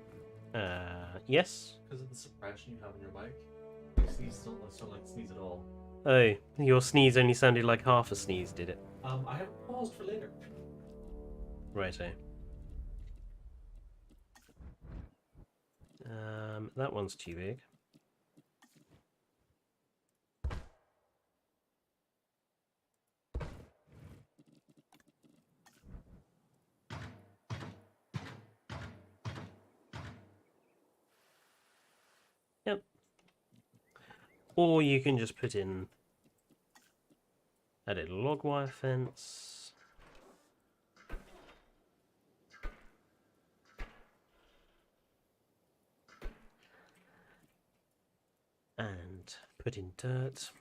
Yes. Because of the suppression you have in your mic, you sneeze don't like sneeze at all. Oh, your sneeze only sounded like half a sneeze, did it? I have paused for later. Righto. That one's too big. Yep. Or you can just put in a little log wire fence. And put in dirt.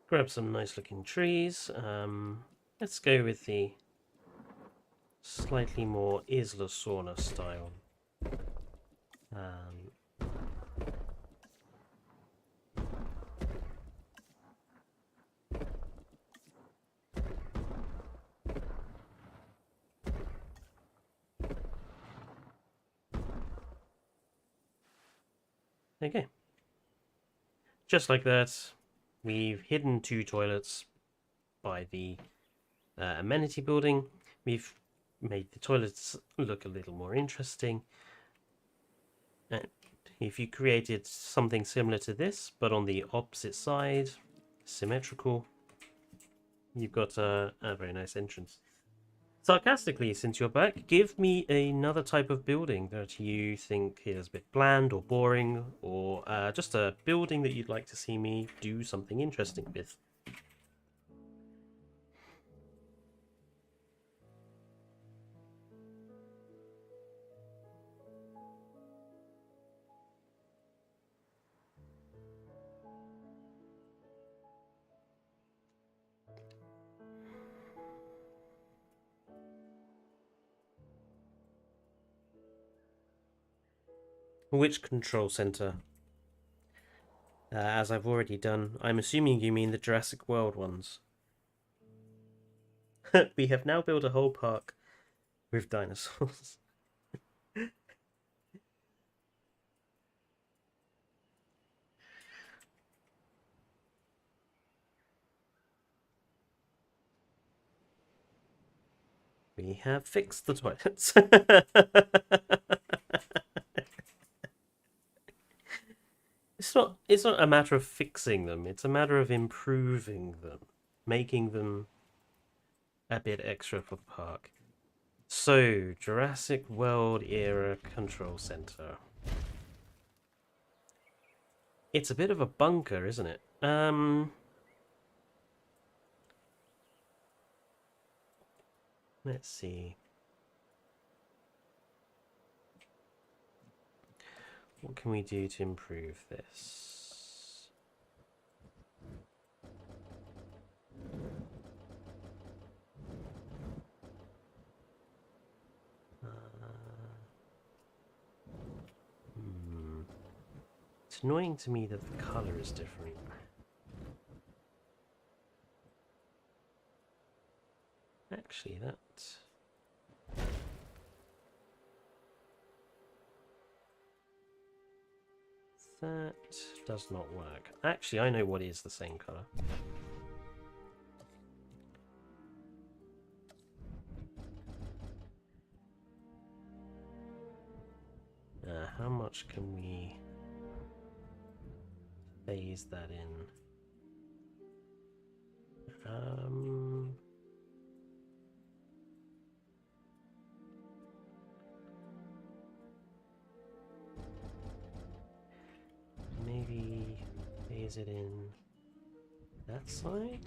Grab some nice looking trees. Let's go with the slightly more Isla Sauna style. Okay. Just like that, we've hidden 2 toilets by the amenity building. We've made the toilets look a little more interesting. And if you created something similar to this, but on the opposite side, symmetrical, you've got a very nice entrance. Sarcastically, since you're back, give me another type of building that you think is a bit bland or boring, or just a building that you'd like to see me do something interesting with. Which control center? As I've already done, I'm assuming you mean the Jurassic World ones. We have now built a whole park with dinosaurs. We have fixed the toilets. It's not a matter of fixing them, it's a matter of improving them, making them a bit extra for the park. So, Jurassic World era control center. It's a bit of a bunker, isn't it? Let's see. What can we do to improve this? It's annoying to me that the color is different. Actually, that does not work. Actually, I know what is the same color. How much can we... phase that in. Maybe phase it in that side.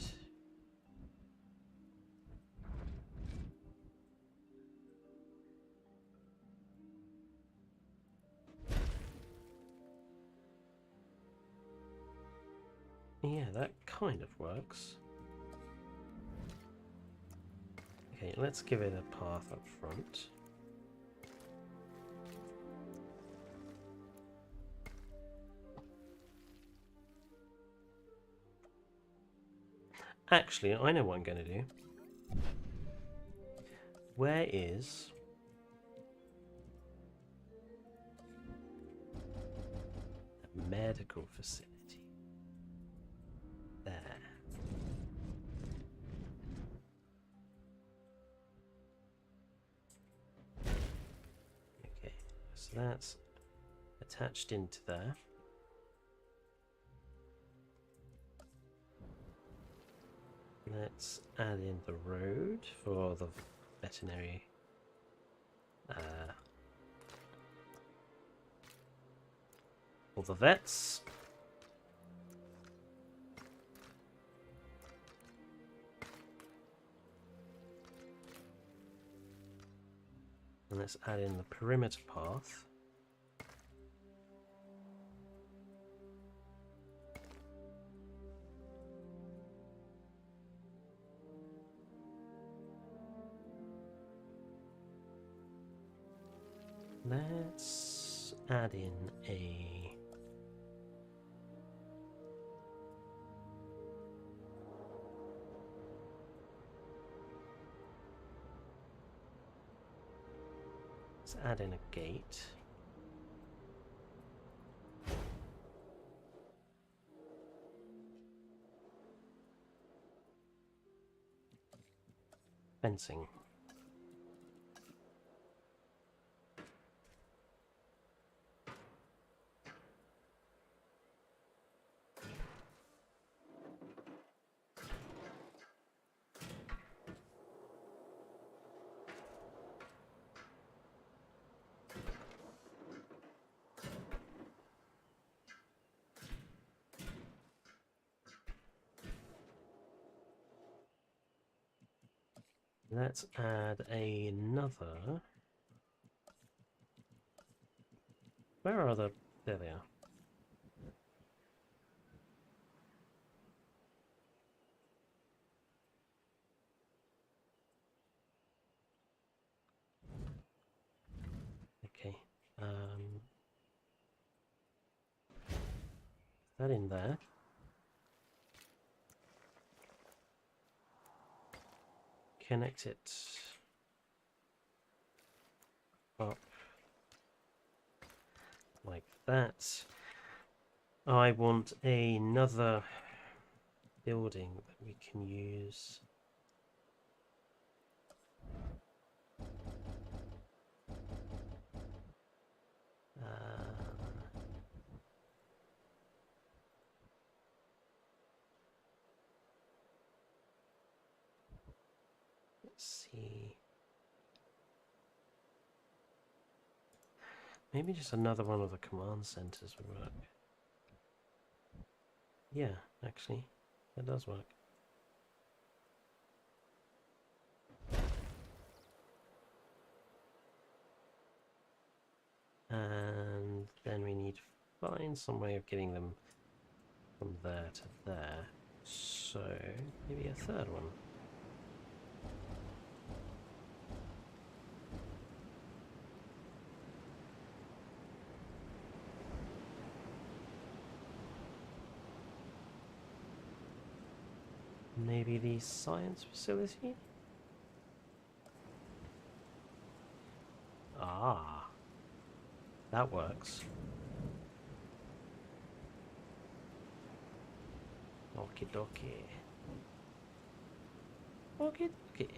Yeah, that kind of works. Okay, let's give it a path up front. Actually, I know what I'm going to do. Where is... a medical facility? There. Okay, so that's attached into there. Let's add in the road for the veterinary for the vets. And let's add in the perimeter path. Let's add in a gate. Fencing. Let's add another. Where are the... There they are. Okay. That in there. Connect it up like that. I want another building that we can use. Let's see. Maybe just another one of the command centers would work. Yeah, actually, that does work. And then we need to find some way of getting them from there to there. So, maybe a third one. Maybe the science facility? Ah, that works. Okie dokie. Okie dokie.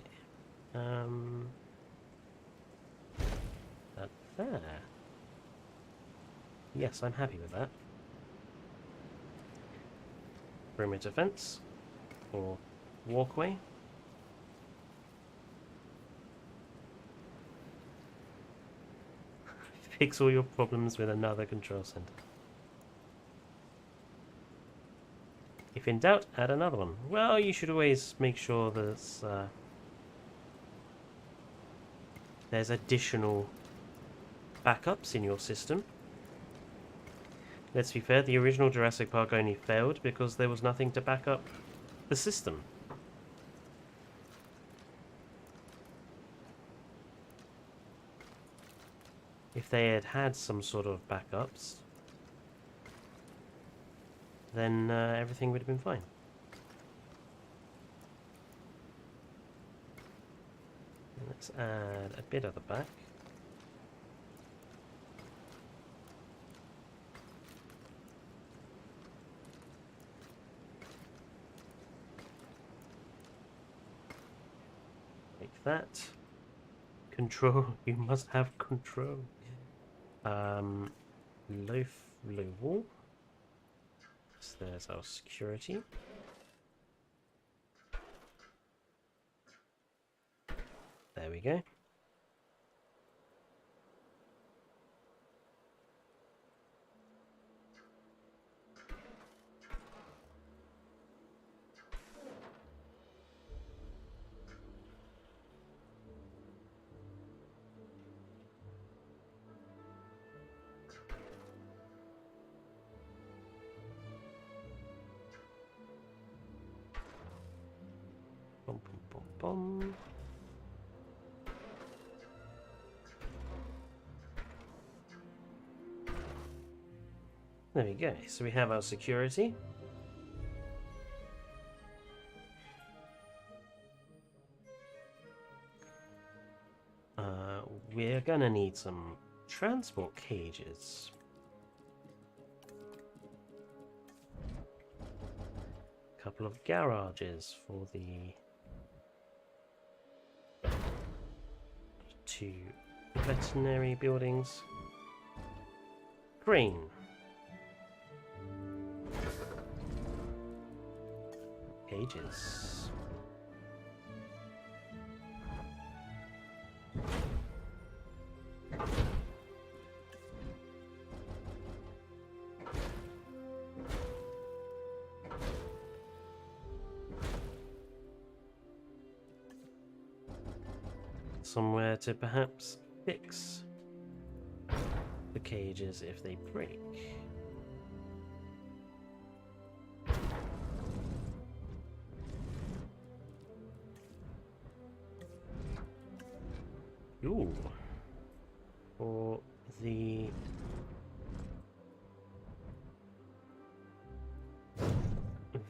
That there. Yes, I'm happy with that. perimeter fence or walkway. Fix all your problems with another control center. If in doubt, add another one. Well, you should always make sure that there's additional backups in your system. Let's be fair, the original Jurassic Park only failed because there was nothing to back up the system. If they had had some sort of backups, then everything would have been fine. Let's add a bit at the back. Like that. Control. You must have control. Low wall. So there's our security. There we go. Bum, bum, bum, bum. There we go. So we have our security. We're gonna need some transport cages. A couple of garages for the 2 veterinary buildings. Green. Cages. Somewhere to perhaps fix the cages if they break. Ooh. For the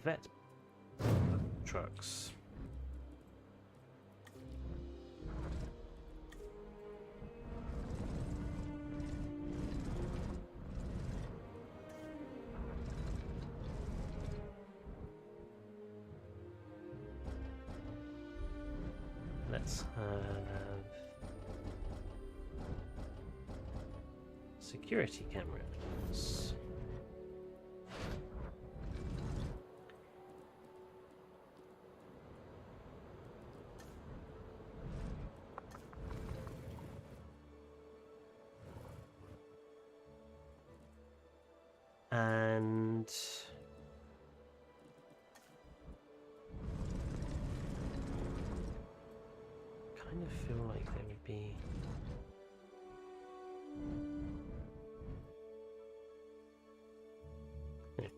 vet trucks. Let's have security cameras. And kind of feel like there would be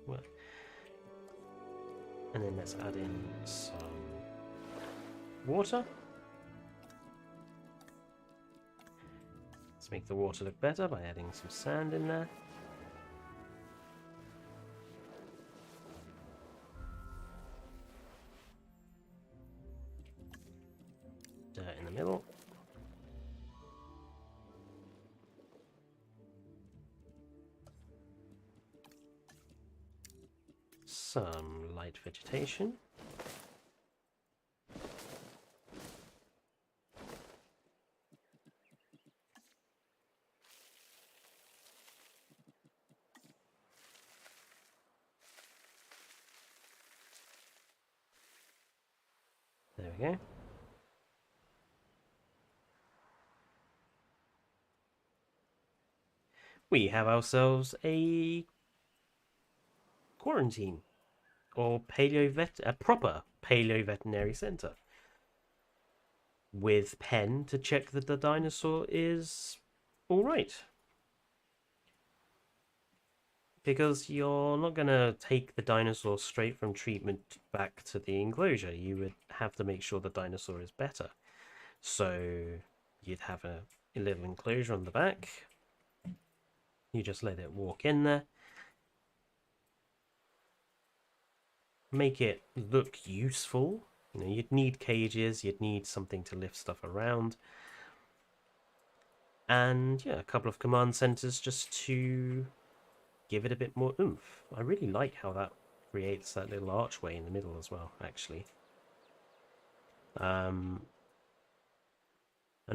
well, and then let's add in some water. Let's make the water look better by adding some sand in there. Dirt in the middle. Some light vegetation. we go. We have ourselves a quarantine, or a proper paleo veterinary center, with pen to check that the dinosaur is all right. Because you're not going to take the dinosaur straight from treatment back to the enclosure. You would have to make sure the dinosaur is better. So you'd have a little enclosure on the back. You just let it walk in there. Make it look useful. You know, you'd need cages, you'd need something to lift stuff around. And yeah, a couple of command centers just to give it a bit more oomph. I really like how that creates that little archway in the middle as well, actually. And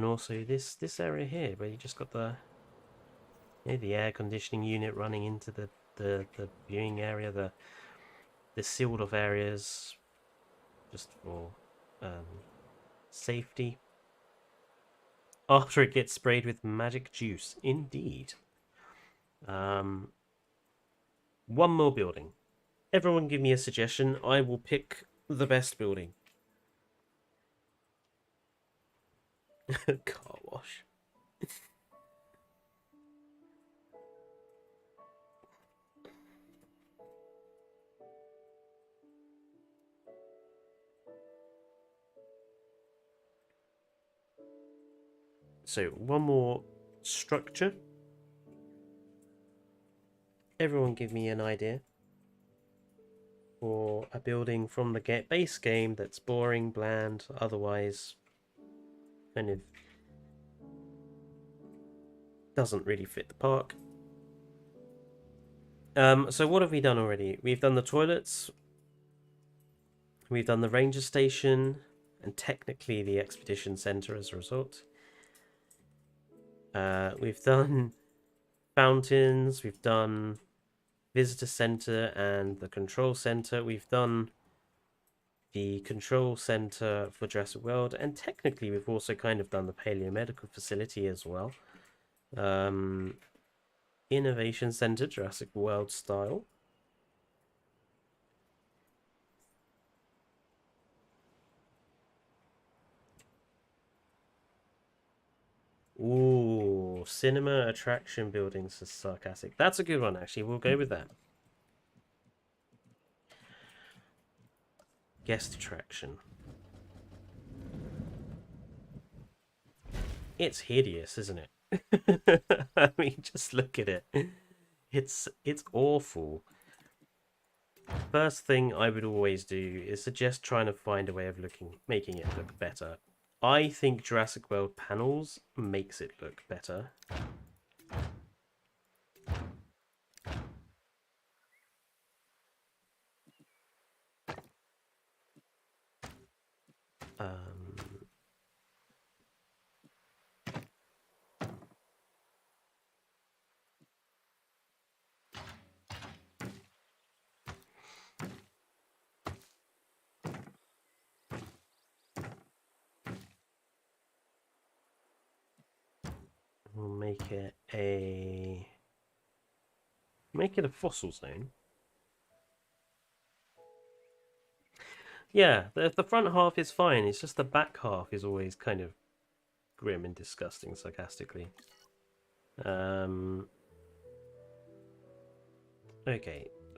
also this area here where you just got the air conditioning unit running into the viewing area, the sealed off areas just for safety. After it gets sprayed with magic juice, indeed. One more building. Everyone give me a suggestion. I will pick the best building. Car wash. So, one more structure. Everyone give me an idea for a building from the base game that's boring, bland, otherwise kind of doesn't really fit the park. So what have we done already? We've done the toilets, we've done the ranger station, and technically the expedition center as a result. We've done fountains, we've done visitor center and the control center. We've done the control center for Jurassic World, and technically we've also kind of done the paleomedical facility as well. Innovation center, Jurassic World style. Ooh, cinema attraction buildings is sarcastic. That's a good one, actually. We'll go with that. Guest attraction. It's hideous, isn't it? I mean, just look at it. It's awful. First thing I would always do is suggest trying to find a way of making it look better. I think Jurassic World panels makes it look better. We'll make it a fossil zone. Yeah, the front half is fine. It's just the back half is always kind of grim and disgusting, sarcastically. Okay,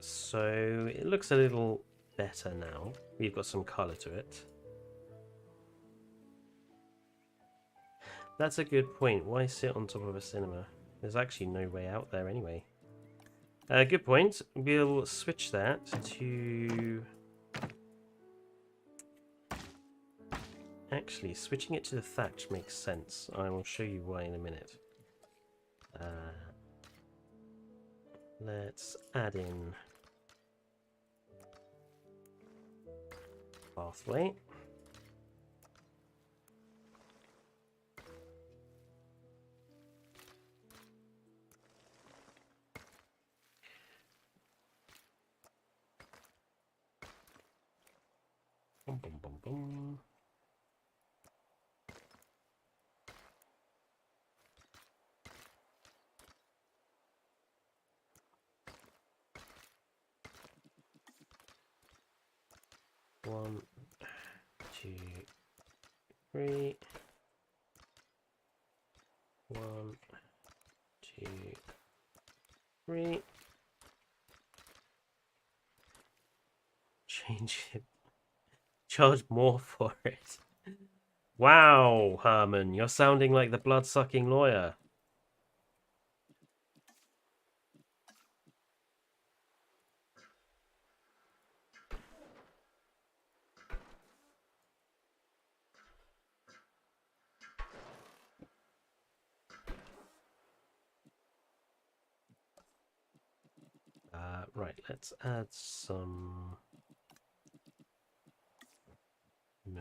so it looks a little better now. We've got some colour to it. That's a good point. Why sit on top of a cinema? There's actually no way out there anyway. Good point. We'll switch that to... Actually, switching it to the thatch makes sense. I will show you why in a minute. Let's add in pathway. Boom, boom, boom, boom. 1, 2, 3. 1, 2, 3. Change it. Charge more for it. Wow, Herman, you're sounding like the blood-sucking lawyer. Right, let's add some... No.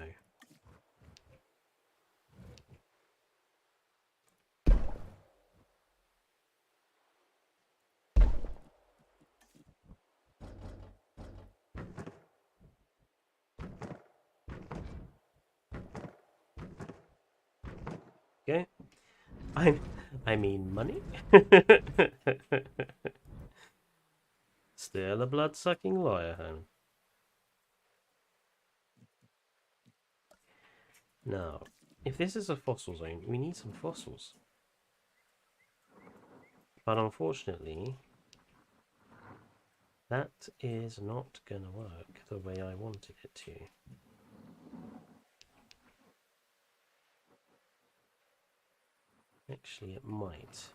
Okay. I mean money. Still a blood-sucking lawyer, Herman. Now, if this is a fossil zone, we need some fossils. But unfortunately, that is not going to work the way I wanted it to. Actually, it might.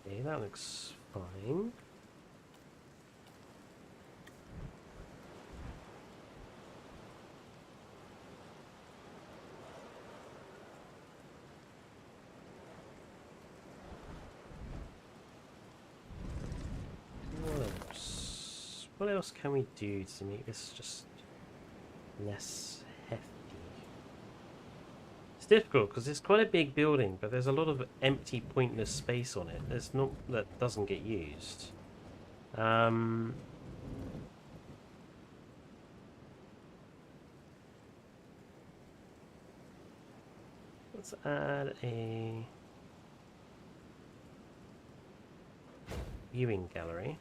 Okay, that looks fine. What else can we do to make this just less hefty? It's difficult because it's quite a big building, but there's a lot of empty, pointless space on it. There's not that doesn't get used. Let's add a viewing gallery.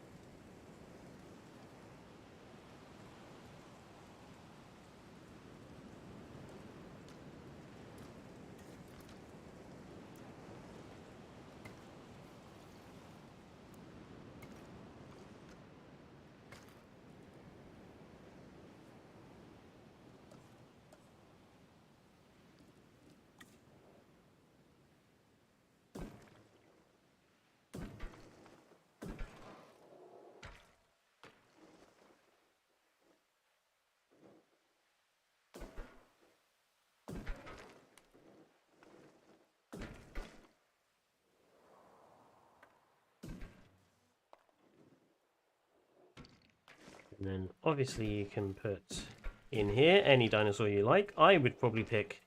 And then obviously you can put in here any dinosaur you like. I would probably pick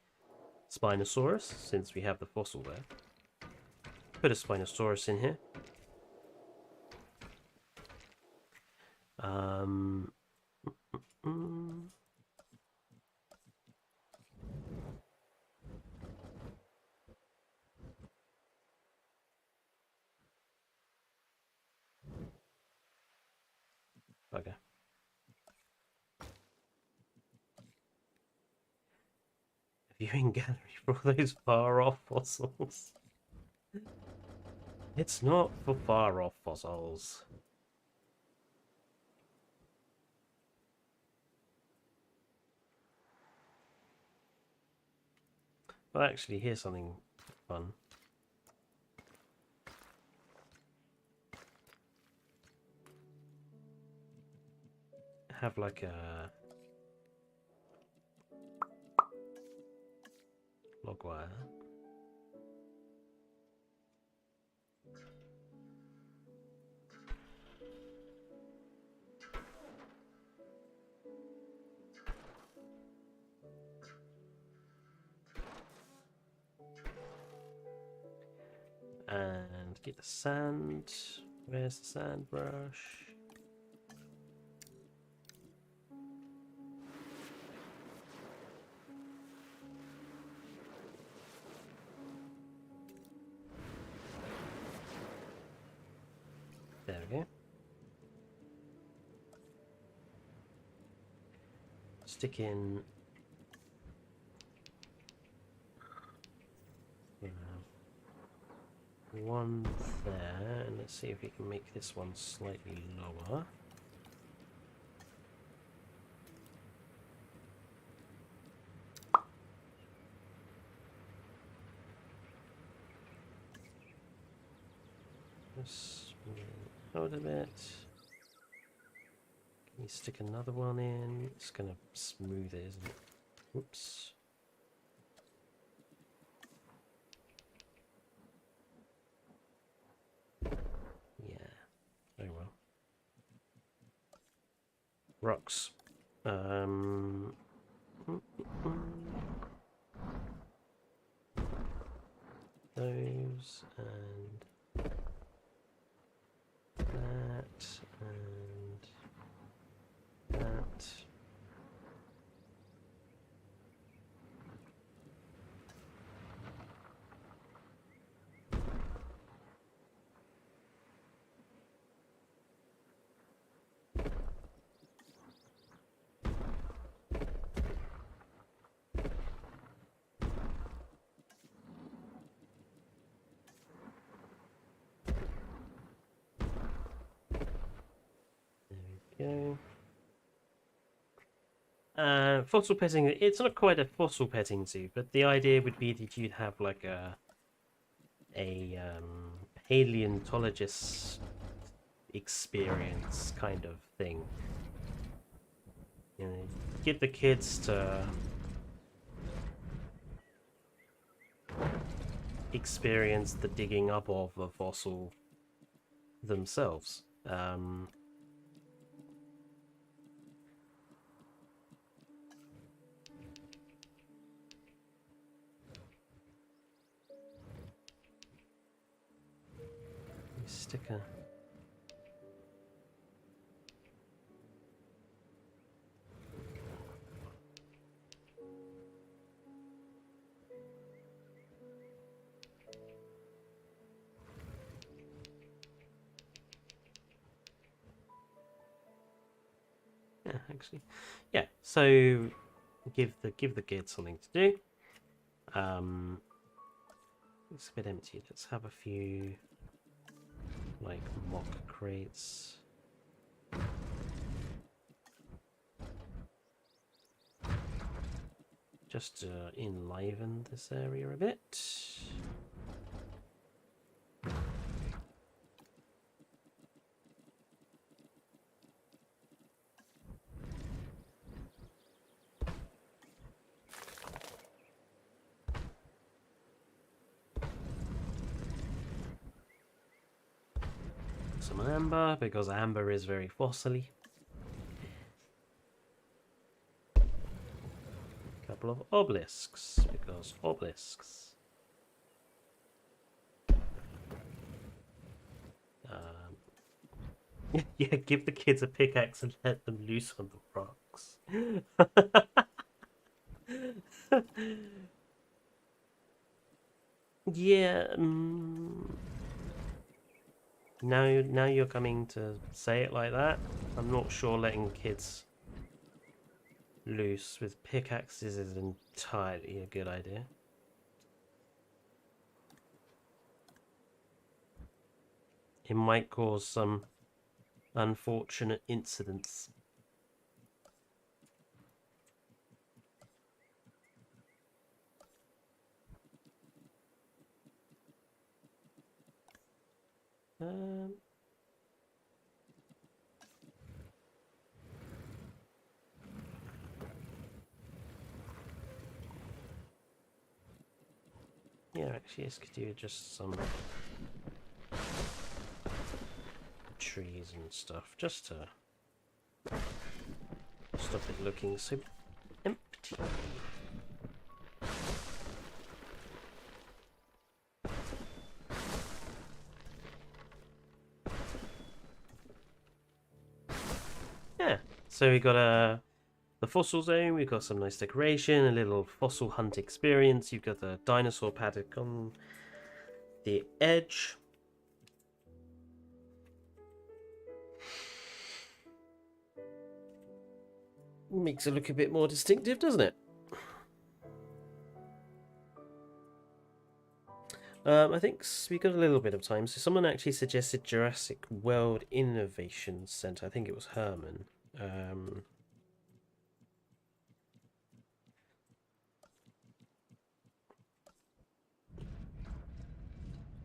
Spinosaurus since we have the fossil there. Put a Spinosaurus in here. Okay. Viewing gallery for all those far off fossils. It's not for far off fossils. Oh, actually, here's something fun. Have like a log wire. And get the sand. Where's the sand brush? There we go. Stick in. One there, and let's see if we can make this one slightly lower. Just out a bit. Can you stick another one in? It's gonna smooth it, isn't it? Whoops. Yeah, very well. Rocks. Those and that and that. Go. Fossil petting, it's not quite a fossil petting zoo, but the idea would be that you'd have like a paleontologist experience kind of thing. You know, get the kids to experience the digging up of a fossil themselves. Sticker. Yeah, actually, yeah. So give the kids something to do. It's a bit empty. Let's have a few like mock crates. Just to enliven this area a bit. Some amber, because amber is very fossily. Couple of obelisks, because obelisks. Yeah, give the kids a pickaxe and let them loose on the rocks. Yeah. Now you're coming to say it like that. I'm not sure letting kids loose with pickaxes is entirely a good idea. It might cause some unfortunate incidents. Um, yeah, actually, this could do just some trees and stuff, just to stop it looking so empty. Yeah, so we got the fossil zone, we've got some nice decoration, a little fossil hunt experience, you've got the dinosaur paddock on the edge. Makes it look a bit more distinctive, doesn't it? I think we got a little bit of time. So someone actually suggested Jurassic World Innovation Center. I think it was Herman.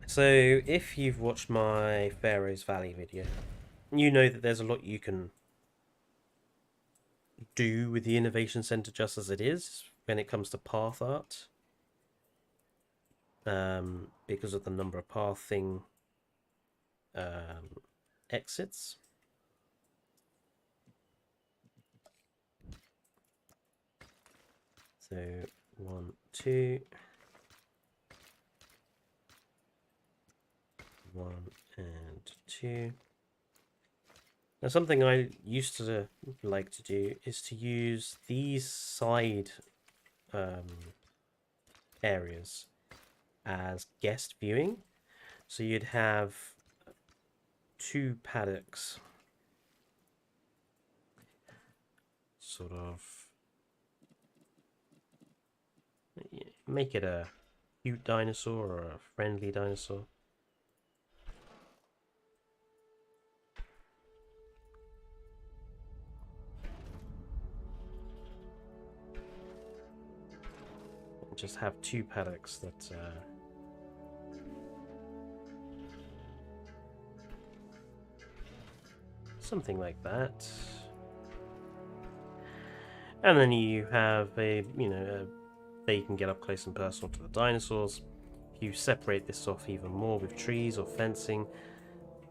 So if you've watched my Pharaoh's Valley video, you know that there's a lot you can do with the Innovation Center just as it is when it comes to path art. Because of the number of pathing exits. So 1, 2, 1 and 2. Now something I used to like to do is to use these side areas as guest viewing. So you'd have 2 paddocks sort of make it a cute dinosaur or a friendly dinosaur. Just have 2 paddocks that something like that, and then you have a they can get up close and personal to the dinosaurs. If you separate this off even more with trees or fencing,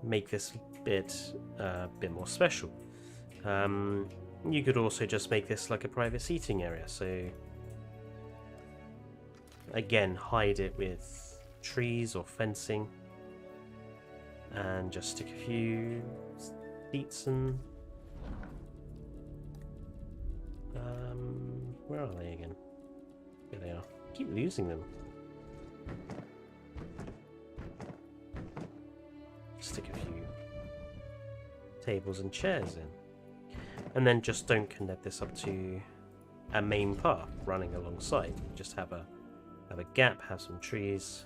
make this bit a bit more special. You could also just make this like a private seating area, so again hide it with trees or fencing and just stick a few seats and where are they again? Here they are. I keep losing them. Stick a few tables and chairs in, and then just don't connect this up to a main path running alongside. Just have a gap, have some trees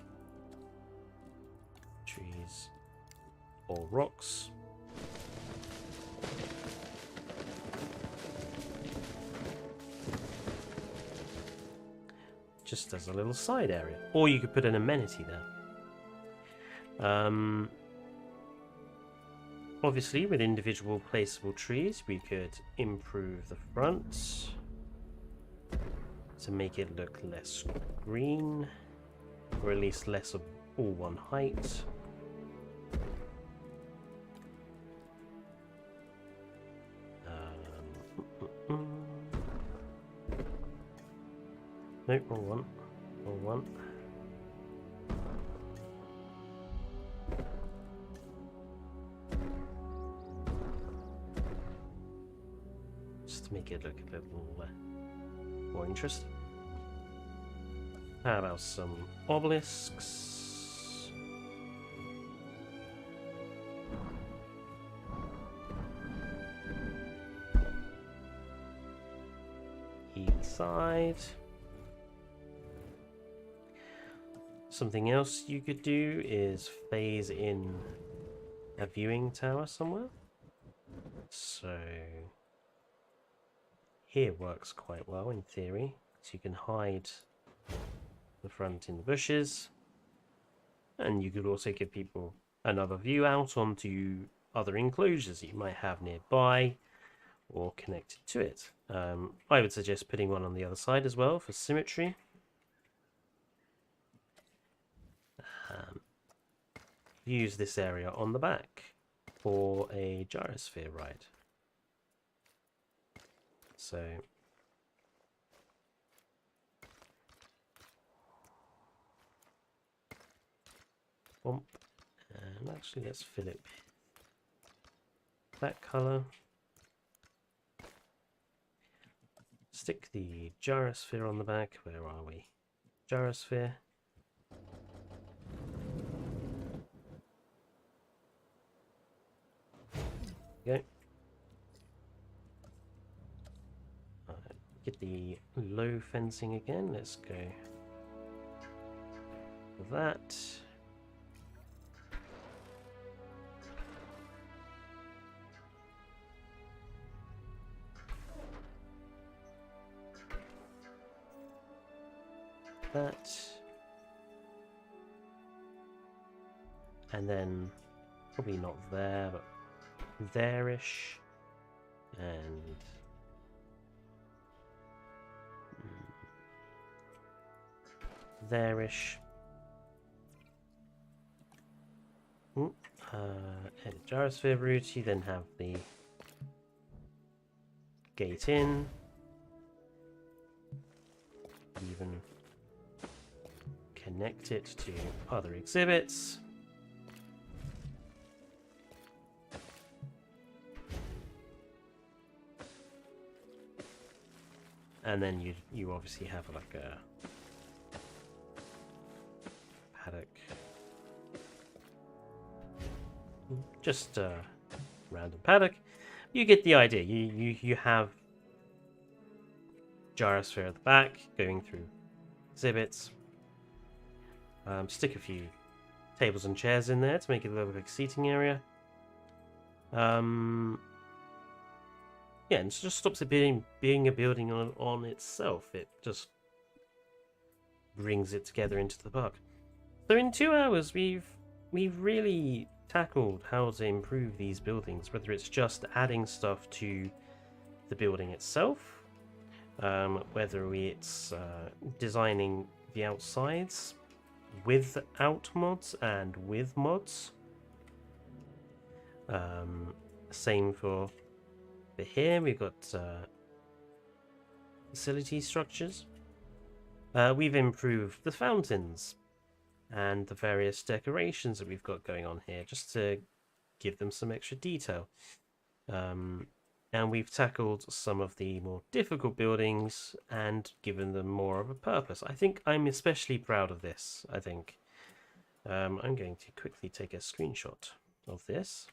or rocks. Just as a little side area, or you could put an amenity there. Obviously, with individual placeable trees, we could improve the front to make it look less green, or at least less of all one height. Nope, wrong one. Just to make it look a little more interesting. How about some obelisks? Each side. Something else you could do is phase in a viewing tower somewhere. So here works quite well in theory. So you can hide the front in the bushes, and you could also give people another view out onto other enclosures you might have nearby or connected to it. I would suggest putting one on the other side as well for symmetry. Use this area on the back for a gyrosphere ride. So bump, and actually let's fill it with that color. Stick the gyrosphere on the back. Where are we? Gyrosphere. Go. Get the low fencing again. Let's go for that. That. And then probably not there, but there-ish. And there-ish. Edit gyrosphere route. You then have the gate in. Even connect it to other exhibits. And then you obviously have like a paddock. Just a random paddock. You get the idea. You have gyrosphere at the back going through exhibits. Stick a few tables and chairs in there to make it a little bit like a seating area. Yeah, and it just stops it being a building on itself. It just brings it together into the park. So in 2 hours, we've really tackled how to improve these buildings, whether it's just adding stuff to the building itself, whether it's designing the outsides without mods and with mods. Same for here. We've got facility structures. We've improved the fountains and the various decorations that we've got going on here, just to give them some extra detail. And we've tackled some of the more difficult buildings and given them more of a purpose. I think I'm especially proud of this, I think. I'm going to quickly take a screenshot of this.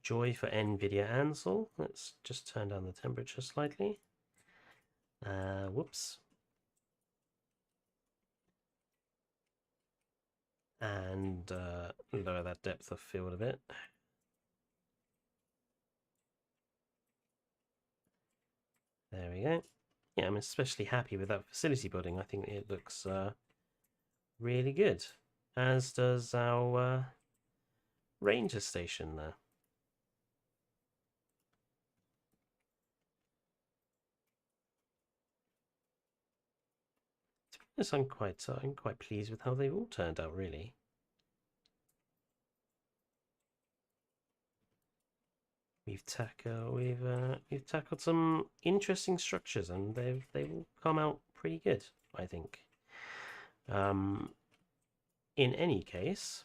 Joy for NVIDIA Ansel. Let's just turn down the temperature slightly. Whoops. And lower that depth of field a bit. There we go. Yeah, I'm especially happy with that facility building. I think it looks really good, as does our ranger station there. Yes, I'm quite pleased with how they've all turned out, really. We've tackled some interesting structures, and they've all come out pretty good, I think. In any case,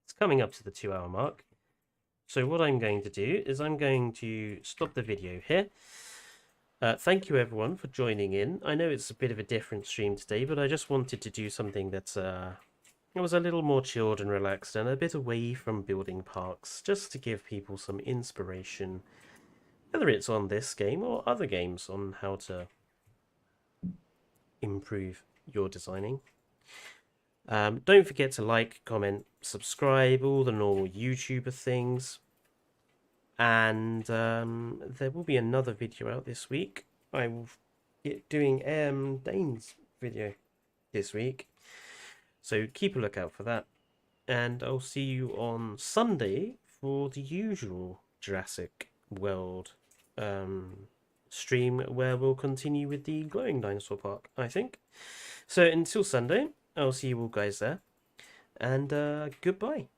it's coming up to the 2-hour mark. So what I'm going to do is I'm going to stop the video here. Thank you everyone for joining in. I know it's a bit of a different stream today, but I just wanted to do something that it was a little more chilled and relaxed and a bit away from building parks, just to give people some inspiration, whether it's on this game or other games, on how to improve your designing. Don't forget to like, comment, subscribe, all the normal YouTuber things. And there will be another video out this week. I will be doing Dane's video this week. So keep a lookout for that. And I'll see you on Sunday for the usual Jurassic World stream, where we'll continue with the glowing dinosaur park, I think. So until Sunday, I'll see you all guys there. And goodbye.